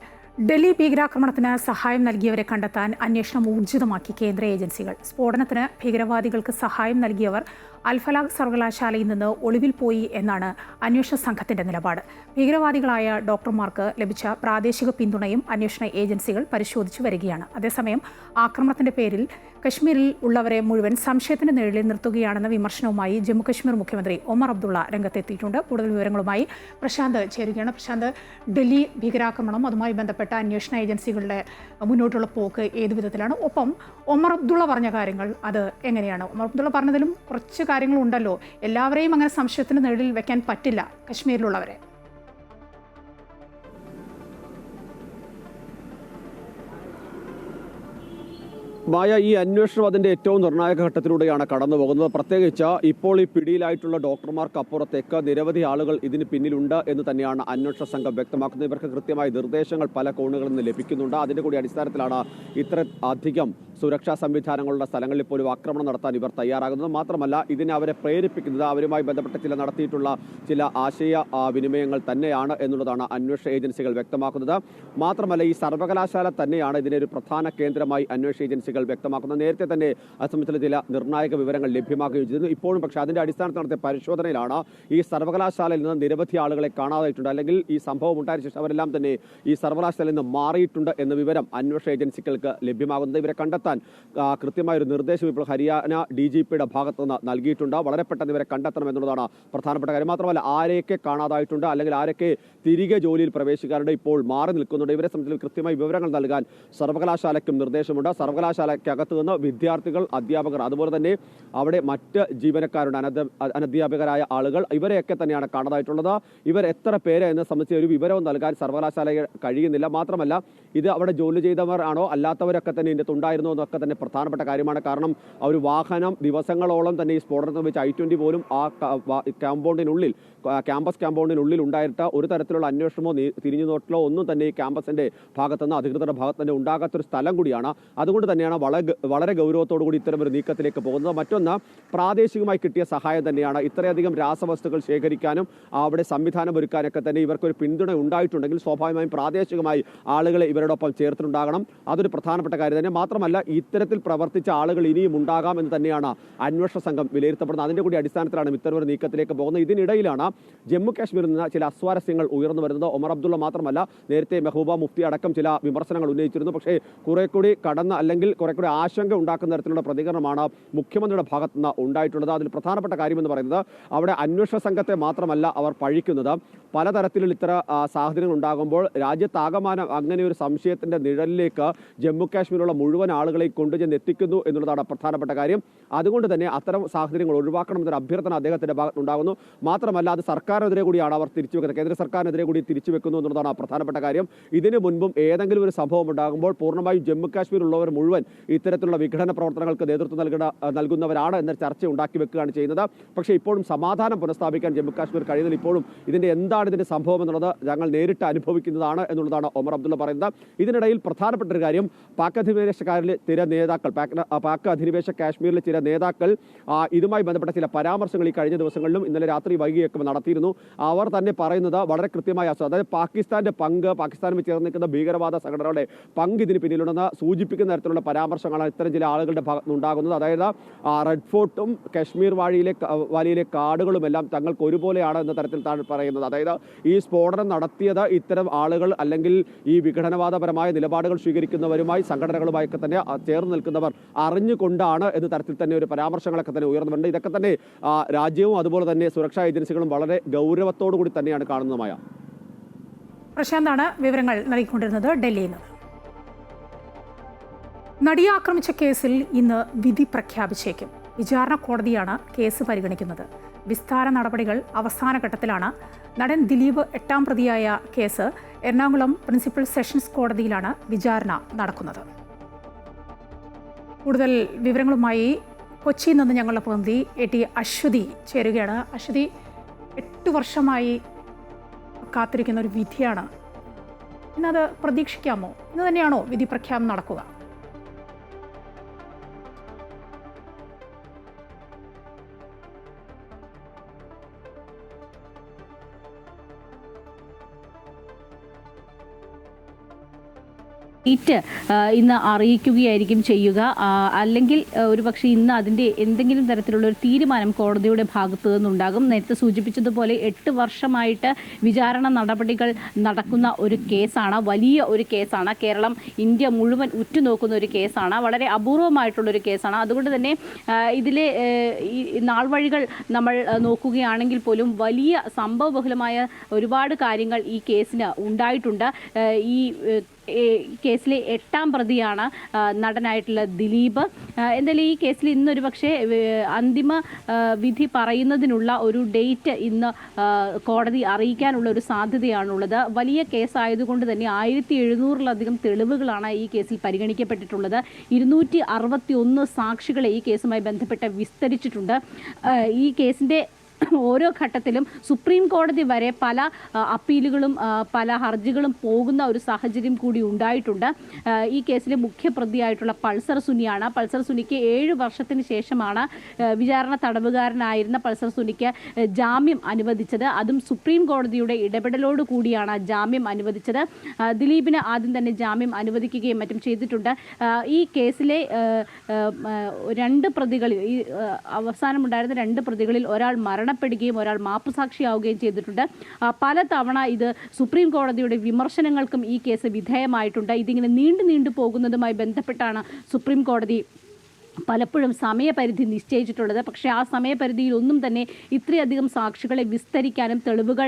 Speaker 1: ഡൽഹി ഭീകരാക്രമണത്തിന് സഹായം നൽകിയവരെ കണ്ടെത്താൻ അന്വേഷണം ഊർജിതമാക്കി കേന്ദ്ര ഏജൻസികൾ. സ്ഫോടനത്തിന് ഭീകരവാദികൾക്ക് സഹായം നൽകിയവർ അൽഫലാഖ് സർവകലാശാലയിൽ നിന്ന് ഒളിവിൽ പോയി എന്നാണ് അന്വേഷണ സംഘത്തിന്റെ നിലപാട്. ഭീകരവാദികളായ ഡോക്ടർമാർക്ക് ലഭിച്ച പ്രാദേശിക പിന്തുണയും അന്വേഷണ ഏജൻസികൾ പരിശോധിച്ചു വരികയാണ്. അതേസമയം ആക്രമണത്തിന്റെ പേരിൽ കശ്മീരിൽ ഉള്ളവരെ മുഴുവൻ സംശയത്തിന്റെ നിഴലിൽ നിർത്തുകയാണെന്ന വിമർശനവുമായി ജമ്മുകശ്മീർ മുഖ്യമന്ത്രി ഒമർ അബ്ദുള്ള രംഗത്തെത്തിയിട്ടുണ്ട്. കൂടുതൽ വിവരങ്ങളുമായി പ്രശാന്ത് ചേരുകയാണ്. പ്രശാന്ത്, ഡൽഹി ഭീകരാക്രമണം അതുമായി ബന്ധപ്പെട്ട അന്വേഷണ ഏജൻസികളുടെ മുന്നോട്ടുള്ള പോക്ക് ഏതു വിധത്തിലാണ്? ഒപ്പം ഒമർ അബ്ദുള്ള പറഞ്ഞ കാര്യങ്ങൾ അത് എങ്ങനെയാണ്? ഒമർ അബ്ദുള്ള പറഞ്ഞതിലും കുറച്ച് കാര്യങ്ങളുണ്ടല്ലോ. എല്ലാവരെയും അങ്ങനെ സംശയത്തിന് നിഴലിൽ വെക്കാൻ പറ്റില്ല കശ്മീരിലുള്ളവരെ.
Speaker 2: മായ, ഈ അന്വേഷണം അതിൻ്റെ ഏറ്റവും നിർണായക ഘട്ടത്തിലൂടെയാണ് കടന്നു പോകുന്നത്. പ്രത്യേകിച്ച് ഇപ്പോൾ ഈ പിടിയിലായിട്ടുള്ള ഡോക്ടർമാർക്ക് അപ്പുറത്തേക്ക് നിരവധി ആളുകൾ ഇതിന് പിന്നിലുണ്ട് എന്ന് തന്നെയാണ് അന്വേഷണ സംഘം വ്യക്തമാക്കുന്നത്. ഇവർക്ക് കൃത്യമായ നിർദ്ദേശങ്ങൾ പല കോണുകളിൽ നിന്ന് ലഭിക്കുന്നുണ്ട്. അതിൻ്റെ കൂടി അടിസ്ഥാനത്തിലാണ് ഇത്ര അധികം സുരക്ഷാ സംവിധാനങ്ങളുടെ സ്ഥലങ്ങളിൽ പോലും ആക്രമണം നടത്താൻ ഇവർ തയ്യാറാകുന്നത്. മാത്രമല്ല, ഇതിനെ അവരെ പ്രേരിപ്പിക്കുന്നത് അവരുമായി ബന്ധപ്പെട്ട് നടത്തിയിട്ടുള്ള ചില ആശയ വിനിമയങ്ങൾ തന്നെയാണ് എന്നുള്ളതാണ് അന്വേഷണ ഏജൻസികൾ വ്യക്തമാക്കുന്നത്. മാത്രമല്ല, ഈ സർവകലാശാല തന്നെയാണ് ഇതിനെ ഒരു പ്രധാന കേന്ദ്രമായി അന്വേഷണ ഏജൻസികൾ കാര്യങ്ങൾ വ്യക്തമാക്കുന്നത്. നേരത്തെ തന്നെ അത് സംബന്ധിച്ചുള്ള ചില നിർണായക വിവരങ്ങൾ ലഭ്യമാക്കുകയും ചെയ്തിരുന്നു. ഇപ്പോഴും പക്ഷേ അതിൻ്റെ അടിസ്ഥാനത്തിൽ നടത്തിയ പരിശോധനയിലാണ് ഈ സർവകലാശാലയിൽ നിന്ന് നിരവധി ആളുകളെ കാണാതായിട്ടുണ്ട്, അല്ലെങ്കിൽ ഈ സംഭവം ഉണ്ടായ ശേഷം അവരെല്ലാം തന്നെ ഈ സർവകലാശാലയിൽ നിന്ന് മാറിയിട്ടുണ്ട് എന്ന വിവരം അന്വേഷണ ഏജൻസികൾക്ക് ലഭ്യമാകുന്നത്. ഇവരെ കണ്ടെത്താൻ കൃത്യമായൊരു നിർദ്ദേശം ഇപ്പോൾ ഹരിയാന DGPയുടെ ഭാഗത്തു നിന്ന് നൽകിയിട്ടുണ്ട്. വളരെ പെട്ടെന്ന് ഇവരെ കണ്ടെത്തണം എന്നുള്ളതാണ് പ്രധാനപ്പെട്ട കാര്യം. മാത്രമല്ല ആരെയൊക്കെ കാണാതായിട്ടുണ്ട്, അല്ലെങ്കിൽ ആരൊക്കെ തിരികെ ജോലിയിൽ പ്രവേശിക്കാറുണ്ട്, ഇപ്പോൾ മാറി നിൽക്കുന്നുണ്ട്, ഇവരെ സംബന്ധിച്ച് കൃത്യമായി വിവരങ്ങൾ നൽകാൻ സർവകലാശാലയ്ക്കും നിർദ്ദേശമുണ്ട്. സർവകലാശാലയ്ക്കകത്ത് നിന്ന് വിദ്യാർത്ഥികൾ, അധ്യാപകർ, അതുപോലെ തന്നെ അവിടെ മറ്റ് ജീവനക്കാരുടെ അനധ്യാപകരായ ആളുകൾ, ഇവരെയൊക്കെ തന്നെയാണ് കാണാതായിട്ടുള്ളത്. ഇവർ എത്ര പേര് എന്ന് സംബന്ധിച്ച് ഒരു വിവരവും നൽകാൻ സർവകലാശാലയ്ക്ക് കഴിയുന്നില്ല. മാത്രമല്ല ഇത് അവിടെ ജോലി ചെയ്തവർ ആണോ അല്ലാത്തവരൊക്കെ തന്നെ ഇതിൻ്റെ ഉണ്ടായിരുന്നോ എന്നൊക്കെ തന്നെ പ്രധാനപ്പെട്ട കാര്യമാണ്. കാരണം ഒരു വാഹനം ദിവസങ്ങളോളം തന്നെ ഈ സ്ഫോടനത്തിൽ വെച്ച് I-20 പോലും ആ ക്യാമ്പസ് ക്യാമ്പൗണ്ടിനുള്ളിൽ ഉണ്ടായിട്ട് ഒരു തരത്തിലുള്ള അന്വേഷണമോ തിരിഞ്ഞു നോട്ടലോ ഒന്നും തന്നെ ഈ ക്യാമ്പസിൻ്റെ ഭാഗത്തുനിന്ന് അധികൃതരുടെ ഭാഗത്ത് തന്നെ ഉണ്ടാകാത്തൊരു സ്ഥലം കൂടിയാണ്. അതുകൊണ്ട് തന്നെയാണ് വളരെ ഗൗരവത്തോടു കൂടി ഇത്തരമൊരു നീക്കത്തിലേക്ക് പോകുന്നത്. മറ്റൊന്ന്, പ്രാദേശികമായി കിട്ടിയ സഹായം തന്നെയാണ്. ഇത്രയധികം രാസവസ്തുക്കൾ ശേഖരിക്കാനും അവിടെ സംവിധാനം ഒരുക്കാനൊക്കെ തന്നെ ഇവർക്കൊരു പിന്തുണ ഉണ്ടായിട്ടുണ്ടെങ്കിൽ സ്വാഭാവികമായും പ്രാദേശികമായി ആളുകളെ ഇവരോടൊപ്പം ചേർത്തിട്ടുണ്ടാകണം. അതൊരു പ്രധാനപ്പെട്ട കാര്യം തന്നെ. മാത്രമല്ല ഇത്തരത്തിൽ പ്രവർത്തിച്ച ആളുകൾ ഇനിയും ഉണ്ടാകാം എന്ന് തന്നെയാണ് അന്വേഷണ സംഘം വിലയിരുത്തപ്പെടുന്നത്. അതിൻ്റെ കൂടി അടിസ്ഥാനത്തിലാണ് ഇത്തരമൊരു നീക്കത്തിലേക്ക് പോകുന്നത്. ഇതിനിടയിലാണ് ജമ്മു കാശ്മീരിൽ നിന്ന് ചില അസ്വാരസ്യങ്ങൾ ഉയർന്നു വരുന്നത്. ഒമർ അബ്ദുള്ള മാത്രമല്ല, നേരത്തെ മെഹബൂബ മുഫ്തി അടക്കം ചില വിമർശനങ്ങൾ ഉന്നയിച്ചിരുന്നു. പക്ഷേ കുറെ കൂടി കടന്ന്, അല്ലെങ്കിൽ കുറെ കൂടി ആശങ്ക ഉണ്ടാക്കുന്ന തരത്തിലുള്ള പ്രതികരണമാണ് മുഖ്യമന്ത്രിയുടെ ഭാഗത്തു നിന്ന് ഉണ്ടായിട്ടുള്ളത്. അതിൽ പ്രധാനപ്പെട്ട കാര്യമെന്ന് പറയുന്നത് അവിടെ അന്വേഷണ സംഘത്തെ മാത്രമല്ല അവർ പഴിക്കുന്നത്, പലതരത്തിലുള്ള ഇത്തരം സാഹചര്യങ്ങൾ ഉണ്ടാകുമ്പോൾ രാജ്യത്താകമാനം അങ്ങനെ ഒരു സംശയത്തിന്റെ നിഴലിലേക്ക് ജമ്മു കാശ്മീരിലുള്ള മുഴുവൻ ആളുകളെയും കൊണ്ടുചെന്ന് എത്തിക്കുന്നു എന്നുള്ളതാണ് പ്രധാനപ്പെട്ട കാര്യം. അതുകൊണ്ട് തന്നെ അത്തരം സാഹചര്യങ്ങൾ ഒഴിവാക്കണമെന്നൊരു അഭ്യർത്ഥന അദ്ദേഹത്തിന്റെ ഭാഗത്തുണ്ടാകുന്നു. മാത്രമല്ല അത് സർക്കാരിനെതിരെ കൂടിയാണ് അവർ തിരിച്ചുവെക്കുന്നത്, കേന്ദ്ര സർക്കാരിനെതിരെ കൂടി തിരിച്ചുവെക്കുന്നു എന്നുള്ളതാണ് പ്രധാനപ്പെട്ട കാര്യം. ഇതിനു മുൻപും ഏതെങ്കിലും ഒരു സംഭവം ഉണ്ടാകുമ്പോൾ പൂർണ്ണമായും ജമ്മു കാശ്മീരിലുള്ളവർ മുഴുവൻ ഇത്തരത്തിലുള്ള വിഘടന പ്രവർത്തനങ്ങൾക്ക് നേതൃത്വം നൽകുന്നവരാണ് എന്ന ചർച്ച ഉണ്ടാക്കി വെക്കുകയാണ് ചെയ്യുന്നത്. പക്ഷേ ഇപ്പോഴും സമാധാനം പുനഃസ്ഥാപിക്കാൻ ജമ്മു കാശ്മീർ കഴിയുന്നില്ല. ഇപ്പോഴും എന്താണ് ഇതിന്റെ സംഭവം എന്നുള്ളത് ഞങ്ങൾ നേരിട്ട് അനുഭവിക്കുന്നതാണ് എന്നുള്ളതാണ് ഒമർ അബ്ദുള്ള പറയുന്നത്. ഇതിനിടയിൽ പ്രധാനപ്പെട്ട ഒരു കാര്യം, പാക് അധിനിവേശക്കാരിലെ ചില നേതാക്കൾ, പാക് അധിനിവേശ കാശ്മീരിലെ ചില നേതാക്കൾ ഇതുമായി ബന്ധപ്പെട്ട ചില പരാമർശങ്ങൾ ഈ കഴിഞ്ഞ ദിവസങ്ങളിലും ഇന്നലെ രാത്രി വൈകിയൊക്കെ നടത്തിയിരുന്നു. അവർ തന്നെ പറയുന്നത് വളരെ കൃത്യമായ, അതായത് പാകിസ്ഥാന്റെ പങ്ക്, പാകിസ്ഥാനുമായി ചേർന്ന് നിൽക്കുന്ന ഭീകരവാദ സംഘടനകളുടെ പങ്ക് ഇതിന് പിന്നിലുണ്ടെന്ന് സൂചിപ്പിക്കുന്ന തരത്തിലുള്ള പരാമർശങ്ങളാണ് ഇത്തരം ചില ആളുകളുടെ ഭാഗത്ത് ഉണ്ടാകുന്നത്. അതായത് റെഡ് ഫോർട്ടും കശ്മീർ വാലിയിലെ കാടുകളുമെല്ലാം തങ്ങൾക്ക് ഒരുപോലെയാണ് എന്ന തരത്തിൽ താൻ പറയുന്നത്. അതായത് ഈ സ്ഫോടനം നടത്തിയത് ഇത്തരം ആളുകൾ, അല്ലെങ്കിൽ ഈ വിഘടനവാദപരമായ നിലപാടുകൾ സ്വീകരിക്കുന്നവരുമായി, സംഘടനകളുമായൊക്കെ തന്നെ ചേർന്ന് നിൽക്കുന്നവർ അറിഞ്ഞുകൊണ്ടാണ് എന്ന തരത്തിൽ തന്നെ ഒരു പരാമർശങ്ങളൊക്കെ തന്നെ ഉയർന്നുണ്ട്. ഇതൊക്കെ തന്നെ രാജ്യവും അതുപോലെ തന്നെ സുരക്ഷാ ഏജൻസികളും വളരെ ഗൗരവത്തോടു കൂടി തന്നെയാണ് കാണുന്നതുമായ.
Speaker 1: പ്രശാന്താണ് വിവരങ്ങൾ നൽകിക്കൊണ്ടിരുന്നത് ഡൽഹിയിൽ നിന്ന്. നടിയെ ആക്രമിച്ച കേസിൽ ഇന്ന് വിധി പ്രഖ്യാപിച്ചേക്കും. വിചാരണ കോടതിയാണ് കേസ് പരിഗണിക്കുന്നത്. വിസ്താര നടപടികൾ അവസാന ഘട്ടത്തിലാണ്. നടൻ ദിലീപ് 8ാം പ്രതിയായ കേസ് എറണാകുളം പ്രിൻസിപ്പൽ സെഷൻസ് കോടതിയിലാണ് വിചാരണ നടക്കുന്നത്. കൂടുതൽ വിവരങ്ങളുമായി കൊച്ചിയിൽ നിന്ന് ഞങ്ങളുടെ പ്രതിനിധി AT അശ്വതി ചേരുകയാണ്. അശ്വതി, 8 വർഷമായി കാത്തിരിക്കുന്ന ഒരു വിധിയാണ്. ഇന്നത് പ്രതീക്ഷിക്കാമോ? ഇന്ന് തന്നെയാണോ വിധി പ്രഖ്യാപനം നടക്കുക?
Speaker 18: ഡേറ്റ് ഇന്ന് അറിയിക്കുകയായിരിക്കും ചെയ്യുക. അല്ലെങ്കിൽ ഒരുപക്ഷെ ഇന്ന് അതിൻ്റെ എന്തെങ്കിലും തരത്തിലുള്ള ഒരു തീരുമാനം കോടതിയുടെ ഭാഗത്തു നിന്നുണ്ടാകും. നേരത്തെ സൂചിപ്പിച്ചതുപോലെ 8 വർഷമായിട്ട് വിചാരണ നടപടികൾ നടക്കുന്ന ഒരു കേസാണ്. വലിയ ഒരു കേസാണ്. കേരളം, ഇന്ത്യ മുഴുവൻ ഉറ്റുനോക്കുന്ന ഒരു കേസാണ്. വളരെ അപൂർവമായിട്ടുള്ളൊരു കേസാണ്. അതുകൊണ്ട് തന്നെ ഇതിലെ നാൾ വഴികൾ നമ്മൾ നോക്കുകയാണെങ്കിൽ പോലും വലിയ സംഭവബഹുലമായ ഒരുപാട് കാര്യങ്ങൾ ഈ കേസിന് ഉണ്ടായിട്ടുണ്ട്. ഈ കേസിലെ 8ാം പ്രതിയാണ് നടനായിട്ടുള്ള ദിലീപ്. എന്തായാലും ഈ കേസിൽ ഇന്നൊരു പക്ഷേ അന്തിമ വിധി പറയുന്നതിനുള്ള ഒരു ഡേറ്റ് ഇന്ന് കോടതി അറിയിക്കാനുള്ള ഒരു സാധ്യതയാണുള്ളത്. വലിയ കേസായതുകൊണ്ട് തന്നെ 1700-ലധികം തെളിവുകളാണ് ഈ കേസിൽ പരിഗണിക്കപ്പെട്ടിട്ടുള്ളത്. 261 സാക്ഷികളെ ഈ കേസുമായി ബന്ധപ്പെട്ട് വിസ്തരിച്ചിട്ടുണ്ട്. ഈ കേസിൻ്റെ ഓരോ ഘട്ടത്തിലും സുപ്രീം കോടതി വരെ പല അപ്പീലുകളും പല ഹർജികളും പോകുന്ന ഒരു സാഹചര്യം കൂടി ഉണ്ടായിട്ടുണ്ട്. ഈ കേസിലെ മുഖ്യപ്രതിയായിട്ടുള്ള പൾസർ സുനിയാണ്. പൾസർ സുനിക്ക് 7 വർഷത്തിന് ശേഷമാണ് വിചാരണ തടവുകാരനായിരുന്ന പൾസർ സുനിക്ക് ജാമ്യം അനുവദിച്ചത്. അതും സുപ്രീം കോടതിയുടെ ഇടപെടലോട് കൂടിയാണ് ജാമ്യം അനുവദിച്ചത്. ദിലീപിന് ആദ്യം തന്നെ ജാമ്യം അനുവദിക്കുകയും മറ്റും ചെയ്തിട്ടുണ്ട്. ഈ കേസിലെ 2 പ്രതികളിൽ ഈ അവസാനമുണ്ടായിരുന്ന 2 പ്രതികളിൽ ഒരാൾ മരണപ്പെടുകയും ഒരാൾ മാപ്പുസാക്ഷിയാവുകയും ചെയ്തിട്ടുണ്ട്. പലതവണ ഇത് സുപ്രീം കോടതിയുടെ വിമർശനങ്ങൾക്കും ഈ കേസ് വിധേയമായിട്ടുണ്ട്. ഇതിങ്ങനെ നീണ്ടു പോകുന്നതുമായി ബന്ധപ്പെട്ടാണ് സുപ്രീം കോടതി പലപ്പോഴും സമയപരിധി നിശ്ചയിച്ചിട്ടുള്ളത്. പക്ഷേ ആ സമയപരിധിയിൽ ഒന്നും തന്നെ ഇത്രയധികം സാക്ഷികളെ വിസ്തരിക്കാനും തെളിവുകൾ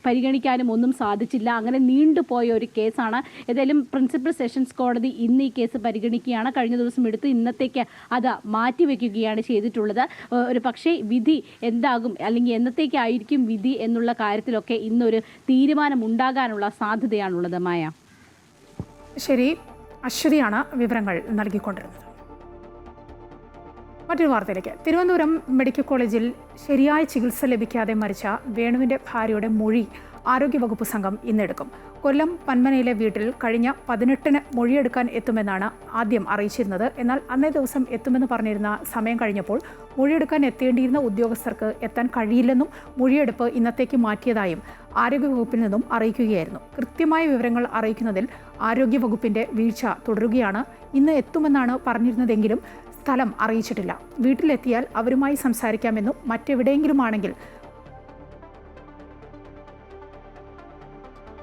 Speaker 18: പരിഗണിക്കാനും ഒന്നും സാധിച്ചില്ല. അങ്ങനെ നീണ്ടുപോയ ഒരു കേസാണ്. ഏതായാലും പ്രിൻസിപ്പൽ സെഷൻസ് കോടതി ഇന്ന് ഈ കേസ് പരിഗണിക്കുകയാണ്. കഴിഞ്ഞ ദിവസം എടുത്ത് ഇന്നത്തേക്ക് അത് മാറ്റിവെക്കുകയാണ് ചെയ്തിട്ടുള്ളത്. ഒരു പക്ഷേ വിധി എന്താകും അല്ലെങ്കിൽ എന്നത്തേക്കായിരിക്കും വിധി എന്നുള്ള കാര്യത്തിലൊക്കെ ഇന്നൊരു തീരുമാനമുണ്ടാകാനുള്ള സാധ്യതയാണുള്ളത്. മായ.
Speaker 1: ശരി, അശ്വതിയാണ് വിവരങ്ങൾ നൽകിക്കൊണ്ടിരുന്നത്. മറ്റൊരു വാർത്തയിലേക്ക്. തിരുവനന്തപുരം മെഡിക്കൽ കോളേജിൽ ശരിയായ ചികിത്സ ലഭിക്കാതെ മരിച്ച വേണുവിൻ്റെ ഭാര്യയുടെ മൊഴി ആരോഗ്യവകുപ്പ് സംഘം ഇന്നെടുക്കും. കൊല്ലം പന്മനയിലെ വീട്ടിൽ കഴിഞ്ഞ 18-ന് മൊഴിയെടുക്കാൻ എത്തുമെന്നാണ് ആദ്യം അറിയിച്ചിരുന്നത്. എന്നാൽ അന്നേ ദിവസം എത്തുമെന്ന് പറഞ്ഞിരുന്ന സമയം കഴിഞ്ഞപ്പോൾ മൊഴിയെടുക്കാൻ എത്തേണ്ടിയിരുന്ന ഉദ്യോഗസ്ഥർക്ക് എത്താൻ കഴിയില്ലെന്നും മൊഴിയെടുപ്പ് ഇന്നത്തേക്ക് മാറ്റിയതായും ആരോഗ്യവകുപ്പിൽ നിന്നും അറിയിക്കുകയായിരുന്നു. കൃത്യമായ വിവരങ്ങൾ അറിയിക്കുന്നതിൽ ആരോഗ്യവകുപ്പിൻ്റെ വീഴ്ച തുടരുകയാണ്. ഇന്ന് എത്തുമെന്നാണ് പറഞ്ഞിരുന്നതെങ്കിലും സ്ഥലം അറിയിച്ചിട്ടില്ല. വീട്ടിലെത്തിയാൽ അവരുമായി സംസാരിക്കാമെന്നും മറ്റെവിടെയെങ്കിലും ആണെങ്കിൽ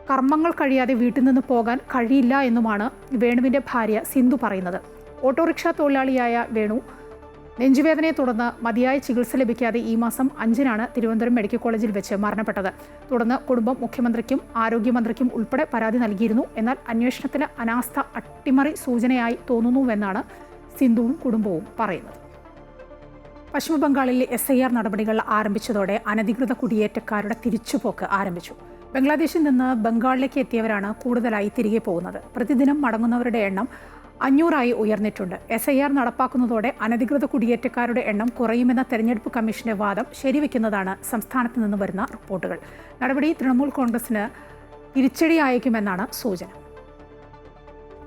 Speaker 1: കർമ്മങ്ങൾ കഴിയാതെ വീട്ടിൽ നിന്ന് പോകാൻ കഴിയില്ല എന്നുമാണ് വേണുവിൻ്റെ ഭാര്യ സിന്ധു പറയുന്നത്. ഓട്ടോറിക്ഷ തൊഴിലാളിയായ വേണു നെഞ്ചുവേദനയെ തുടർന്ന് മതിയായ ചികിത്സ ലഭിക്കാതെ ഈ മാസം 5-നാണ് തിരുവനന്തപുരം മെഡിക്കൽ കോളേജിൽ വെച്ച് മരണപ്പെട്ടത്. തുടർന്ന് കുടുംബം മുഖ്യമന്ത്രിക്കും ആരോഗ്യമന്ത്രിക്കും ഉൾപ്പെടെ പരാതി നൽകിയിരുന്നു. എന്നാൽ അന്വേഷണത്തിന് അനാസ്ഥ അട്ടിമറി സൂചനയായി തോന്നുന്നുവെന്നാണ് സിന്ധുവും കുടുംബവും പറയുന്നത്. പശ്ചിമബംഗാളിൽ SIR നടപടികൾ ആരംഭിച്ചതോടെ അനധികൃത കുടിയേറ്റക്കാരുടെ തിരിച്ചുപോക്ക് ആരംഭിച്ചു. ബംഗ്ലാദേശിൽ നിന്ന് ബംഗാളിലേക്ക് എത്തിയവരാണ് കൂടുതലായി തിരികെ പോകുന്നത്. പ്രതിദിനം മടങ്ങുന്നവരുടെ എണ്ണം 500-ആയി ഉയർന്നിട്ടുണ്ട്. SIR നടപ്പാക്കുന്നതോടെ അനധികൃത കുടിയേറ്റക്കാരുടെ എണ്ണം കുറയുമെന്ന തെരഞ്ഞെടുപ്പ് കമ്മീഷന്റെ വാദം ശരിവെക്കുന്നതാണ് സംസ്ഥാനത്ത് നിന്ന് വരുന്ന റിപ്പോർട്ടുകൾ. നടപടി തൃണമൂൽ കോൺഗ്രസിന് തിരിച്ചടിയായേക്കുമെന്നാണ് സൂചന.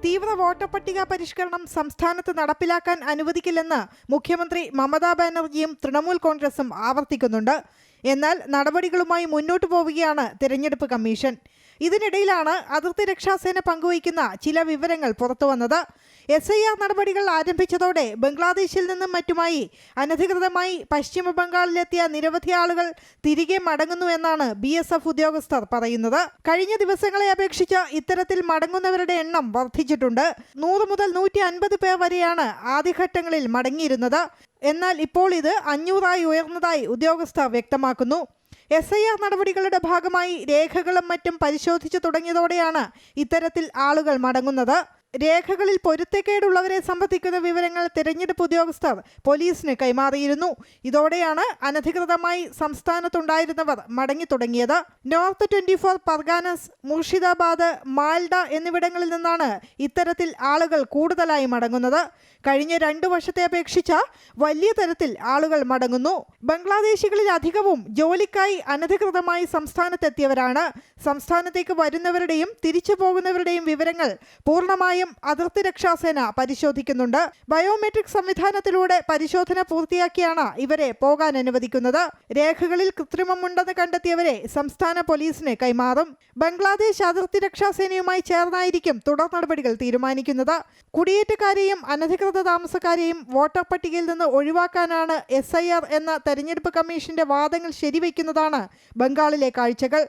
Speaker 19: തീവ്ര വോട്ടർ പട്ടിക പരിഷ്കരണം സംസ്ഥാനത്ത് നടപ്പിലാക്കാൻ അനുവദിക്കില്ലെന്ന് മുഖ്യമന്ത്രി മമതാ ബാനർജിയും തൃണമൂൽ കോൺഗ്രസും ആവർത്തിക്കുന്നുണ്ട്. എന്നാൽ നടപടികളുമായി മുന്നോട്ടു പോവുകയാണ് തിരഞ്ഞെടുപ്പ് കമ്മീഷൻ. ഇതിനിടയിലാണ് അതിർത്തി രക്ഷാസേന പങ്കുവയ്ക്കുന്ന ചില വിവരങ്ങൾ പുറത്തുവന്നത്. SIR നടപടികൾ ആരംഭിച്ചതോടെ ബംഗ്ലാദേശിൽ നിന്നും മറ്റുമായി അനധികൃതമായി പശ്ചിമ ബംഗാളിലെത്തിയ നിരവധി ആളുകൾ തിരികെ മടങ്ങുന്നു എന്നാണ് BSF ഉദ്യോഗസ്ഥർ പറയുന്നത്. കഴിഞ്ഞ ദിവസങ്ങളെ അപേക്ഷിച്ച് ഇത്തരത്തിൽ മടങ്ങുന്നവരുടെ എണ്ണം വർദ്ധിച്ചിട്ടുണ്ട്. 100 മുതൽ 150 പേർ വരെയാണ് ആദ്യഘട്ടങ്ങളിൽ മടങ്ങിയിരുന്നത്. എന്നാൽ ഇപ്പോൾ ഇത് 500-ആയി ഉയർന്നതായി ഉദ്യോഗസ്ഥർ വ്യക്തമാക്കുന്നു. SIR നടപടികളുടെ ഭാഗമായി രേഖകളും മറ്റും പരിശോധിച്ചു തുടങ്ങിയതോടെയാണ് ഇത്തരത്തിൽ ആളുകൾ മടങ്ങുന്നത്. രേഖകളിൽ പൊരുത്തക്കേടുള്ളവരെ സംബന്ധിക്കുന്ന വിവരങ്ങൾ തിരഞ്ഞെടുപ്പ് ഉദ്യോഗസ്ഥർ പോലീസിന് കൈമാറിയിരുന്നു. ഇതോടെയാണ് അനധികൃതമായി സംസ്ഥാനത്തുണ്ടായിരുന്നവർ മടങ്ങി തുടങ്ങിയത്. നോർത്ത് 24 പർഗാനസ്, മുർഷിദാബാദ്, മാൽഡ എന്നിവിടങ്ങളിൽ നിന്നാണ് ഇത്തരത്തിൽ ആളുകൾ കൂടുതലായി മടങ്ങുന്നത്. കഴിഞ്ഞ 2 വർഷത്തെ അപേക്ഷിച്ച് വലിയ തരത്തിൽ ആളുകൾ മടങ്ങുന്നു. ബംഗ്ലാദേശികളിൽ അധികവും ജോലിക്കായി അനധികൃതമായി സംസ്ഥാനത്തെത്തിയവരാണ്. സംസ്ഥാനത്തേക്ക് വരുന്നവരുടെയും തിരിച്ചു പോകുന്നവരുടെയും വിവരങ്ങൾ പൂർണ്ണമായും അതിർത്തി രക്ഷാസേന പരിശോധിക്കുന്നുണ്ട്. ബയോമെട്രിക് സംവിധാനത്തിലൂടെ പരിശോധന പൂർത്തിയാക്കിയാണ് ഇവരെ പോകാൻ അനുവദിക്കുന്നത്. രേഖകളിൽ കൃത്രിമമുണ്ടെന്ന് കണ്ടെത്തിയവരെ സംസ്ഥാന പോലീസിന് കൈമാറും. ബംഗ്ലാദേശ് അതിർത്തി രക്ഷാസേനയുമായി ചേർന്നായിരിക്കും തുടർ നടപടികൾ തീരുമാനിക്കുന്നത്. കുടിയേറ്റക്കാരെയും അനധികൃത താമസക്കാരെയും വോട്ടർ പട്ടികയിൽ നിന്ന് ഒഴിവാക്കാനാണ് SIR എന്ന തെരഞ്ഞെടുപ്പ് കമ്മീഷന്റെ വാദങ്ങൾ ശരിവെക്കുന്നതാണ് ബംഗാളിലെ കാഴ്ചകൾ.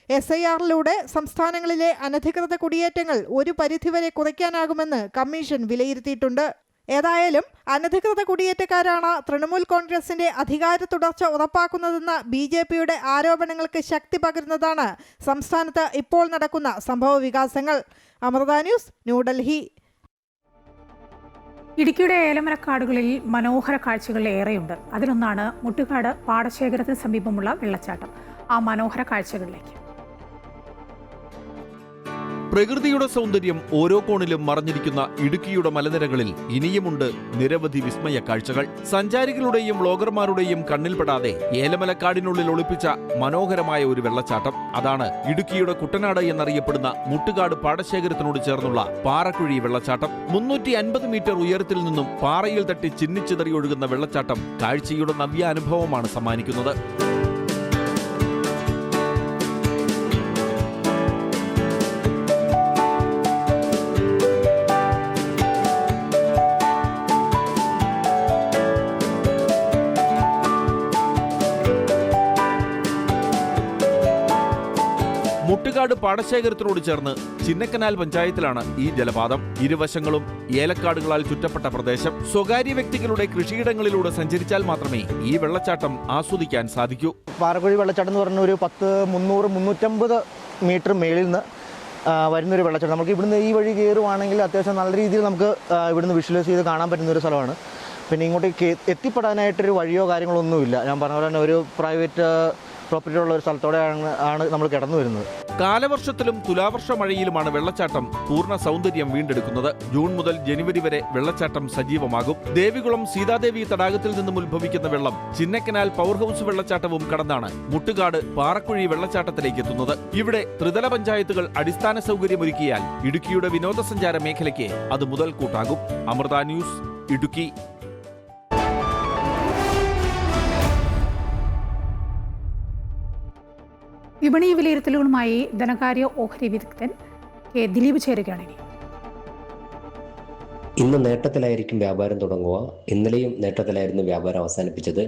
Speaker 19: SIR-ലൂടെ സംസ്ഥാനങ്ങളിലെ അനധികൃത കുടിയേറ്റങ്ങൾ ഒരു പരിധിവരെ കുറയ്ക്കാനാകുമെന്ന് കമ്മീഷൻ വിലയിരുത്തിയിട്ടുണ്ട്. ഏതായാലും അനധികൃത കുടിയേറ്റക്കാരാണ് തൃണമൂൽ കോൺഗ്രസിന്റെ അധികാര തുടർച്ച ഉറപ്പാക്കുന്നതെന്ന BJP-യുടെ ആരോപണങ്ങൾക്ക് ശക്തി പകരുന്നതാണ് സംസ്ഥാനത്ത് ഇപ്പോൾ നടക്കുന്ന സംഭവ വികാസങ്ങൾ. അമൃത ന്യൂസ്, ന്യൂഡൽഹി.
Speaker 1: ഇടുക്കിയുടെ ഏലമരക്കാടുകളിൽ മനോഹര കാഴ്ചകൾ ഏറെയുണ്ട്. അതിലൊന്നാണ് മുട്ടുകാട് പാടശേഖരത്തിന് സമീപമുള്ള വെള്ളച്ചാട്ടം. ആ മനോഹര കാഴ്ചകളിലേക്ക്.
Speaker 20: പ്രകൃതിയുടെ സൗന്ദര്യം ഓരോ കോണിലും മറഞ്ഞിരിക്കുന്ന ഇടുക്കിയുടെ മലനിരകളിൽ ഇനിയുമുണ്ട് നിരവധി വിസ്മയ കാഴ്ചകൾ. സഞ്ചാരികളുടെയും വ്ലോഗർമാരുടെയും കണ്ണിൽപ്പെടാതെ ഏലമലക്കാടിനുള്ളിൽ ഒളിപ്പിച്ച മനോഹരമായ ഒരു വെള്ളച്ചാട്ടം. അതാണ് ഇടുക്കിയുടെ കുട്ടനാട് എന്നറിയപ്പെടുന്ന മുട്ടുകാട് പാടശേഖരത്തിനോട് ചേർന്നുള്ള പാറക്കുഴി വെള്ളച്ചാട്ടം. 350 മീറ്റർ ഉയരത്തിൽ നിന്നും പാറയിൽ തട്ടി ചിന്നിച്ചിതറി ഒഴുകുന്ന വെള്ളച്ചാട്ടം കാഴ്ചയുടെ നവ്യാനുഭവമാണ് സമ്മാനിക്കുന്നത്. മുട്ടുകാട് പാടശേഖരത്തിനോട് ചേർന്ന് ചിന്നക്കനാൽ പഞ്ചായത്തിലാണ് ഈ ജലപാതം. ഇരുവശങ്ങളും ഏലക്കാടുകളാൽ ചുറ്റപ്പെട്ട പ്രദേശം. സ്വകാര്യ വ്യക്തികളുടെ കൃഷിയിടങ്ങളിലൂടെ സഞ്ചരിച്ചാൽ മാത്രമേ ഈ വെള്ളച്ചാട്ടം ആസ്വദിക്കാൻ സാധിക്കൂ.
Speaker 21: പാറക്കുഴി വെള്ളച്ചാട്ടം എന്ന് പറഞ്ഞ ഒരു 350 മീറ്റർ മേളിൽ നിന്ന് വരുന്നൊരു വെള്ളച്ചാട്ടം. നമുക്ക് ഇവിടുന്ന് ഈ വഴി കയറുവാണെങ്കിൽ അത്യാവശ്യം നല്ല രീതിയിൽ നമുക്ക് ഇവിടുന്ന് വിഷ്വലൈസ് ചെയ്ത് കാണാൻ പറ്റുന്ന ഒരു സ്ഥലമാണ്. പിന്നെ ഇങ്ങോട്ടേക്ക് എത്തിപ്പെടാനായിട്ടൊരു വഴിയോ കാര്യങ്ങളോ ഒന്നുമില്ല. ഞാൻ പറഞ്ഞ പോലെ തന്നെ ഒരു പ്രൈവറ്റ് പ്രോപ്പർട്ടി ഉള്ള ഒരു സ്ഥലത്തോടെയാണ് നമ്മൾ കടന്നു വരുന്നത്.
Speaker 20: കാലവർഷത്തിലും തുലാവർഷ മഴയിലുമാണ് വെള്ളച്ചാട്ടം പൂർണ്ണ സൗന്ദര്യം വീണ്ടെടുക്കുന്നത്. ജൂൺ മുതൽ ജനുവരി വരെ വെള്ളച്ചാട്ടം സജീവമാകും. ദേവികുളം സീതാദേവി തടാകത്തിൽ നിന്നും ഉത്ഭവിക്കുന്ന വെള്ളം ചിന്നക്കനാൽ പവർ ഹൗസ് വെള്ളച്ചാട്ടവും കടന്നാണ് മുട്ടുകാട് പാറക്കുഴി വെള്ളച്ചാട്ടത്തിലേക്ക് എത്തുന്നത്. ഇവിടെ ത്രിതല പഞ്ചായത്തുകൾ അടിസ്ഥാന സൗകര്യമൊരുക്കിയാൽ ഇടുക്കിയുടെ വിനോദസഞ്ചാര മേഖലയ്ക്ക് അത് മുതൽക്കൂട്ടാകും. അമൃത ന്യൂസ്, ഇടുക്കി.
Speaker 1: വിപണി വിലയിരുത്തലുകളുമായി ധനകാര്യ ഓഹരി വിദഗ്ധൻ കെ ദിലീപ് ചേരുകയാണ്.
Speaker 22: ഇന്ന് നേട്ടത്തിലായിരിക്കും വ്യാപാരം തുടങ്ങുക. ഇന്നലെയും നേട്ടത്തിലായിരുന്നു വ്യാപാരം അവസാനിപ്പിച്ചത്.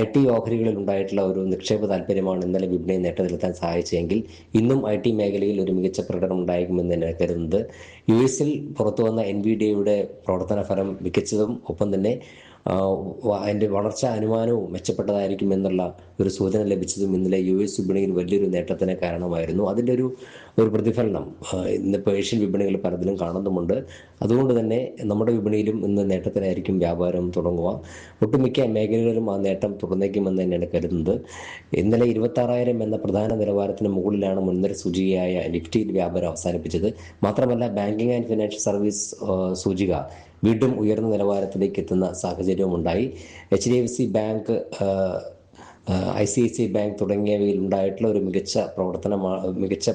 Speaker 22: IT ഓഹരികളിൽ ഉണ്ടായിട്ടുള്ള ഒരു നിക്ഷേപ താല്പര്യമാണ് ഇന്നലെ വിപണിയെ നേട്ടത്തിലെത്താൻ സഹായിച്ചെങ്കിൽ ഇന്നും IT മേഖലയിൽ ഒരു മികച്ച പ്രകടനം ഉണ്ടായിരിക്കുമെന്ന് തന്നെ കരുതുന്നത്. US-ൽ പുറത്തു വന്ന NVIDIA-യുടെ പ്രവർത്തന ഫലം മികച്ചതും ഒപ്പം തന്നെ അതിൻ്റെ വളർച്ചാ അനുമാനവും മെച്ചപ്പെട്ടതായിരിക്കും എന്നുള്ള ഒരു സൂചന ലഭിച്ചതും ഇന്നലെ US വിപണിയിൽ വലിയൊരു നേട്ടത്തിന് കാരണമായിരുന്നു. അതിൻ്റെ ഒരു പ്രതിഫലനം ഇന്നിപ്പോൾ ഏഷ്യൻ വിപണികൾ പലതിലും കാണുന്നുമുണ്ട്. അതുകൊണ്ട് തന്നെ നമ്മുടെ വിപണിയിലും ഇന്ന് നേട്ടത്തിലായിരിക്കും വ്യാപാരം തുടങ്ങുക. ഒട്ടുമിക്ക മേഖലകളിലും ആ നേട്ടം തുടർന്നേക്കുമെന്ന് തന്നെയാണ് കരുതുന്നത്. ഇന്നലെ 26,000 എന്ന പ്രധാന നിലവാരത്തിന് മുകളിലാണ് മുൻനിര സൂചികയായ നിഫ്റ്റിയിൽ വ്യാപാരം അവസാനിപ്പിച്ചത്. മാത്രമല്ല ബാങ്കിങ് ആൻഡ് ഫിനാൻഷ്യൽ സർവീസ് സൂചിക വീണ്ടും ഉയർന്ന നിലവാരത്തിലേക്ക് എത്തുന്ന സാഹചര്യവും ഉണ്ടായി. HDFC ബാങ്ക്, ICICI ബാങ്ക് തുടങ്ങിയവയിൽ ഉണ്ടായിട്ടുള്ള ഒരു മികച്ച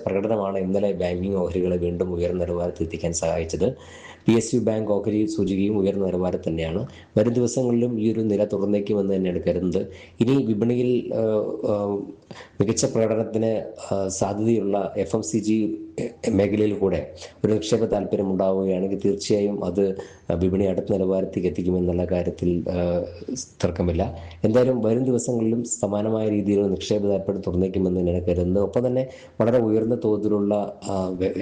Speaker 22: പ്രകടനമാണ് ഇന്നലെ ബാങ്കിങ് ഓഹരികളെ വീണ്ടും ഉയർന്ന നിലവാരത്തിൽ എത്തിക്കാൻ സഹായിച്ചത്. PSU ബാങ്ക് ഓഹരി സൂചികയും ഉയർന്ന നിലവാരം തന്നെയാണ്. വരും ദിവസങ്ങളിലും ഈ ഒരു നില തുടർന്നേക്കുമെന്ന് തന്നെയാണ് കരുതുന്നത്. ഇനി വിപണിയിൽ മികച്ച പ്രകടനത്തിന് സാധ്യതയുള്ള FMCG മേഖലയിൽ കൂടെ ഒരു നിക്ഷേപ താല്പര്യം ഉണ്ടാവുകയാണെങ്കിൽ തീർച്ചയായും അത് വിപണി അടുത്ത നിലവാരത്തേക്ക് എത്തിക്കുമെന്നുള്ള കാര്യത്തിൽ തർക്കമില്ല. എന്തായാലും വരും ദിവസങ്ങളിലും സമാനമായ രീതിയിലുള്ള നിക്ഷേപ താല്പര്യം തുറന്നേക്കുമെന്ന് തന്നെയാണ് കരുതുന്നത്. ഒപ്പം തന്നെ വളരെ ഉയർന്ന തോതിലുള്ള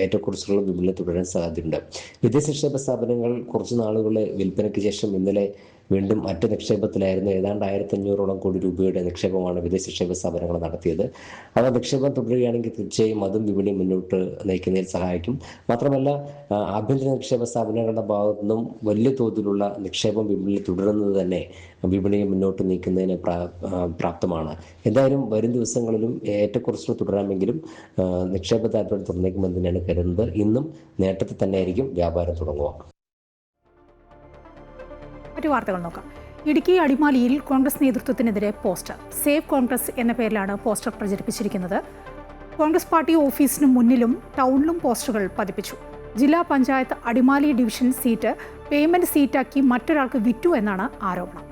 Speaker 22: ഏറ്റക്കുറച്ചിലുകളും വിപണിയിൽ തുടരാൻ സാധ്യതയുണ്ട്. വിദേശ നിക്ഷേപ സ്ഥാപനങ്ങൾ കുറച്ച് നാളുകളെ വിൽപ്പനയ്ക്ക് ശേഷം ഇന്നലെ വീണ്ടും മറ്റ് നിക്ഷേപത്തിലായിരുന്നു. ഏതാണ്ട് 1,500 കോടി രൂപയുടെ നിക്ഷേപമാണ് വിദേശ നിക്ഷേപ സ്ഥാപനങ്ങൾ നടത്തിയത്. അവ നിക്ഷേപം തുടരുകയാണെങ്കിൽ തീർച്ചയായും അതും വിപണി മുന്നോട്ട് നയിക്കുന്നതിൽ സഹായിക്കും. മാത്രമല്ല ആഭ്യന്തര നിക്ഷേപ സ്ഥാപനങ്ങളുടെ ഭാഗത്തു നിന്നും വലിയ തോതിലുള്ള നിക്ഷേപം വിപണിയിൽ തുടരുന്നത് തന്നെ വിപണിയെ മുന്നോട്ട് നീക്കുന്നതിന് പ്രാപ്തമാണ്. എന്തായാലും വരും ദിവസങ്ങളിലും ഏറ്റക്കുറച്ചിൽ തുടരാമെങ്കിലും നിക്ഷേപ താല്പര്യം തുറന്നേക്കുമെന്ന് തന്നെയാണ് കരുതുന്നത്. ഇന്നും നേട്ടത്തിൽ തന്നെയായിരിക്കും വ്യാപാരം തുടങ്ങുക.
Speaker 1: മറ്റു വാർത്തകൾ നോക്കാം. ഇടുക്കി അടിമാലിയിൽ കോൺഗ്രസ് നേതൃത്വത്തിനെതിരെ പോസ്റ്റർ. സേവ് കോൺഗ്രസ് എന്ന പേരിലാണ് പോസ്റ്റർ പ്രചരിപ്പിച്ചിരിക്കുന്നത്. കോൺഗ്രസ് പാർട്ടി ഓഫീസിന് മുന്നിലും ടൗണിലും പോസ്റ്ററുകൾ പതിപ്പിച്ചു. ജില്ലാ panchayat Adimali division seat payment സീറ്റാക്കി മറ്റൊരാൾക്ക് വിറ്റു എന്നാണ് ആരോപണം.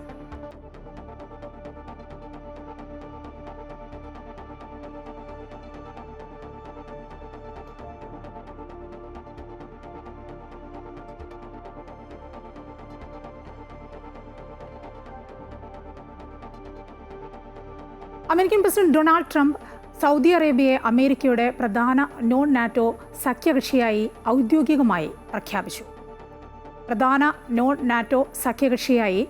Speaker 1: American president Donald Trump Saudi അറേബ്യയെ അമേരിക്കയുടെ പ്രധാന നോൺ നാറ്റോ സഖ്യകക്ഷിയായി ഔദ്യോഗികമായി പ്രഖ്യാപിച്ചു. പ്രധാന നോൺ നാറ്റോ സഖ്യകക്ഷിയായി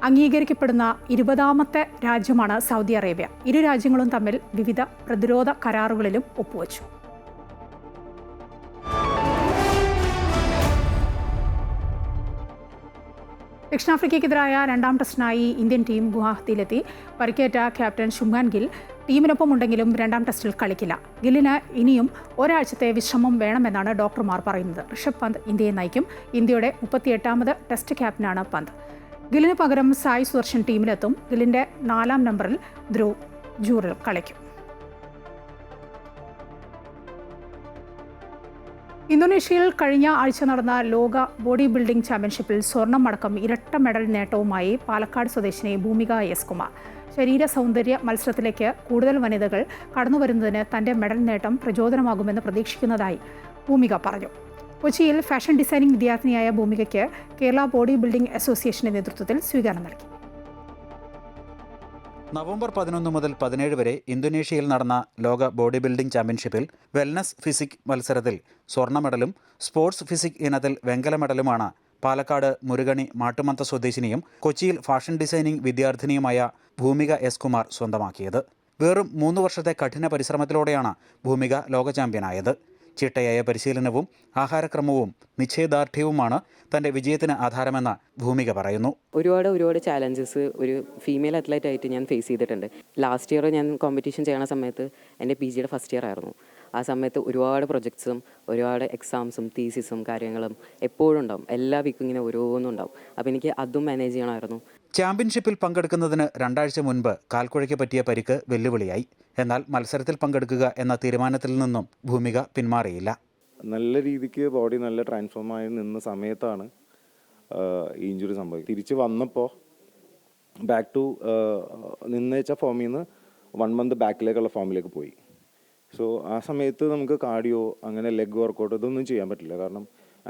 Speaker 1: അംഗീകരിക്കപ്പെടുന്ന 20ാമത്തെ രാജ്യമാണ് സൗദി അറേബ്യ. ഇരു രാജ്യങ്ങളും തമ്മിൽ വിവിധ പ്രതിരോധ കരാറുകളിലും ഒപ്പുവച്ചു. ദക്ഷിണാഫ്രിക്കയ്ക്കെതിരായ രണ്ടാം ടെസ്റ്റിനായി ഇന്ത്യൻ ടീം ഗുവാഹത്തിയിലെത്തി. പരിക്കേറ്റ ക്യാപ്റ്റൻ ശുഭ്മാൻ ഗിൽ ടീമിനൊപ്പം ഉണ്ടെങ്കിലും രണ്ടാം ടെസ്റ്റിൽ കളിക്കില്ല. ഗില്ലിന് ഇനിയും ഒരാഴ്ചത്തെ വിശ്രമം വേണമെന്നാണ് ഡോക്ടർമാർ പറയുന്നത്. ഋഷഭ് പന്ത് ഇന്ത്യയെ നയിക്കും. ഇന്ത്യയുടെ 38ാമത് ടെസ്റ്റ് ക്യാപ്റ്റനാണ് പന്ത്. ഗില്ലിന് പകരം സായ് സുദർശൻ ടീമിലെത്തും. ഗില്ലിന്റെ 4ാം നമ്പറിൽ ധ്രുവ് ജൂറൽ കളിക്കും. ഇന്തോനേഷ്യയിൽ കഴിഞ്ഞ ആഴ്ച നടന്ന ലോക ബോഡി ബിൽഡിംഗ് ചാമ്പ്യൻഷിപ്പിൽ സ്വർണ്ണമടക്കം ഇരട്ട മെഡൽ നേട്ടവുമായി പാലക്കാട് സ്വദേശിനി ഭൂമിക എസ് കുമാർ. ശരീര സൗന്ദര്യ മത്സരത്തിലേക്ക് കൂടുതൽ വനിതകൾ കടന്നുവരുന്നതിന് തന്റെ മെഡൽ നേട്ടം പ്രചോദനമാകുമെന്ന് പ്രതീക്ഷിക്കുന്നതായി ഭൂമിക പറഞ്ഞു. കൊച്ചിയിൽ ഫാഷൻ ഡിസൈനിംഗ് വിദ്യാർത്ഥിനിയായ ഭൂമികയ്ക്ക് കേരള ബോഡി ബിൽഡിംഗ് അസോസിയേഷന്റെ നേതൃത്വത്തിൽ സ്വീകരണം നൽകി.
Speaker 5: നവംബർ 11 മുതൽ 17 വരെ ഇന്തോനേഷ്യയിൽ നടന്ന ലോക ബോഡി ബിൽഡിംഗ് ചാമ്പ്യൻഷിപ്പിൽ വെൽനസ് ഫിസിക് മത്സരത്തിൽ സ്വർണ്ണ മെഡലും സ്പോർട്സ് ഫിസിക് ഇനത്തിൽ വെങ്കല മെഡലുമാണ് പാലക്കാട് മുരുകണി മാട്ടുമന്ത സ്വദേശിനിയും കൊച്ചിയിൽ ഫാഷൻ ഡിസൈനിംഗ് വിദ്യാർത്ഥിനിയുമായ ഭൂമിക എസ് കുമാർ സ്വന്തമാക്കിയത്. വെറും 3 വർഷത്തെ കഠിന പരിശ്രമത്തിലൂടെയാണ് ഭൂമിക ലോക ചാമ്പ്യനായത്. ചിട്ടയായ പരിശീലനവും ആഹാരക്രമവും നിശ്ചയദാർഢ്യവുമാണ് തന്റെ വിജയത്തിന് ആധാരമെന്ന് ഭൂമിക പറയുന്നു.
Speaker 3: ഒരുപാട് ചാലഞ്ചസ് ഒരു ഫീമെയിൽ അത്ലറ്റ് ആയിട്ട് ഞാൻ ഫേസ് ചെയ്തിട്ടുണ്ട്. ലാസ്റ്റ് ഇയർ ഞാൻ കോമ്പറ്റീഷൻ ചെയ്യണ സമയത്ത് എൻ്റെ PGയുടെ ഫസ്റ്റ് ഇയർ ആയിരുന്നു. ആ സമയത്ത് ഒരുപാട് പ്രൊജക്ട്സും ഒരുപാട് എക്സാംസും തീസിസും കാര്യങ്ങളും എപ്പോഴും ഉണ്ടാവും. എല്ലാ വീക്കും ഇങ്ങനെ ഓരോന്നും ഉണ്ടാവും. അപ്പോൾ എനിക്ക് അതും മാനേജ് ചെയ്യണമായിരുന്നു.
Speaker 5: ചാമ്പ്യൻഷിപ്പിൽ പങ്കെടുക്കുന്നതിന് 2 ആഴ്ച മുൻപ് കാൽക്കുഴയ്ക്ക് പറ്റിയ പരിക്ക് വെല്ലുവിളിയായി. എന്നാൽ മത്സരത്തിൽ പങ്കെടുക്കുക എന്ന തീരുമാനത്തിൽ നിന്നും ഭൂമിക പിന്മാറിയില്ല.
Speaker 4: നല്ല രീതിക്ക് ബോഡി നല്ല ട്രാൻസ്ഫോം ആയി നിന്ന സമയത്താണ് ഈ ഇഞ്ചുറി സംഭവിച്ചത്. തിരിച്ച് വന്നപ്പോൾ ബാക്ക് ടു നിന്നേച്ച ഫോമിൽ നിന്ന് 1 മന്ത് ബാക്കിലേക്കുള്ള ഫോമിലേക്ക് പോയി. സോ ആ സമയത്ത് നമുക്ക് കാർഡിയോ അങ്ങനെ ലെഗ് വർക്കൗട്ട് ഇതൊന്നും ചെയ്യാൻ പറ്റില്ല. കാരണം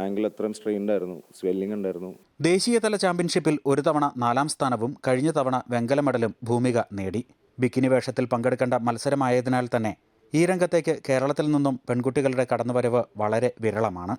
Speaker 4: ആംഗിൾ അത്രയും സ്ട്രെയിൻഡ് ആയിരുന്നു, സ്വെല്ലിംഗ് ഉണ്ടായിരുന്നു.
Speaker 5: ദേശീയതല ചാമ്പ്യൻഷിപ്പിൽ ഒരു തവണ 4ാം സ്ഥാനവും കഴിഞ്ഞ തവണ വെങ്കല മെഡലും ഭൂമിക നേടി. ബിക്കിനി വേഷത്തിൽ പങ്കെടുക്കേണ്ട മത്സരമായതിനാൽ തന്നെ ഈ രംഗത്തേക്ക് കേരളത്തിൽ നിന്നും പെൺകുട്ടികളുടെ കടന്നുവരവ് വളരെ വിരളമാണ്.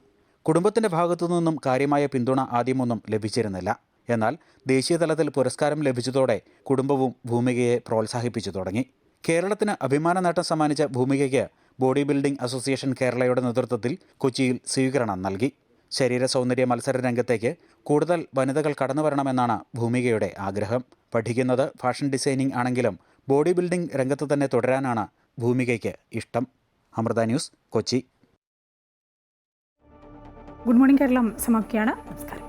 Speaker 5: കുടുംബത്തിന്റെ ഭാഗത്തു നിന്നും കാര്യമായ പിന്തുണ ആദ്യമൊന്നും ലഭിച്ചിരുന്നില്ല. എന്നാൽ ദേശീയതലത്തിൽ പുരസ്കാരം ലഭിച്ചതോടെ കുടുംബവും ഭൂമികയെ പ്രോത്സാഹിപ്പിച്ചു തുടങ്ങി. കേരളത്തിന് അഭിമാന നേട്ടം സമ്മാനിച്ച ഭൂമികയ്ക്ക് ബോഡി ബിൽഡിംഗ് അസോസിയേഷൻ കേരളയുടെ നേതൃത്വത്തിൽ കൊച്ചിയിൽ സ്വീകരണം നൽകി. ശരീര സൗന്ദര്യ മത്സര രംഗത്തേക്ക് കൂടുതൽ വനിതകൾ കടന്നുവരണമെന്നാണ് ഭൂമികയുടെ ആഗ്രഹം. പഠിക്കുന്നത് ഫാഷൻ ഡിസൈനിംഗ് ആണെങ്കിലും ബോഡി ബിൽഡിംഗ് രംഗത്ത് തന്നെ തുടരാനാണ് ഭൂമികയ്ക്ക് ഇഷ്ടം. Amrita news, Kochi.
Speaker 1: Good morning Keralam സമാപ്തിയാണ്. നമസ്കാരം.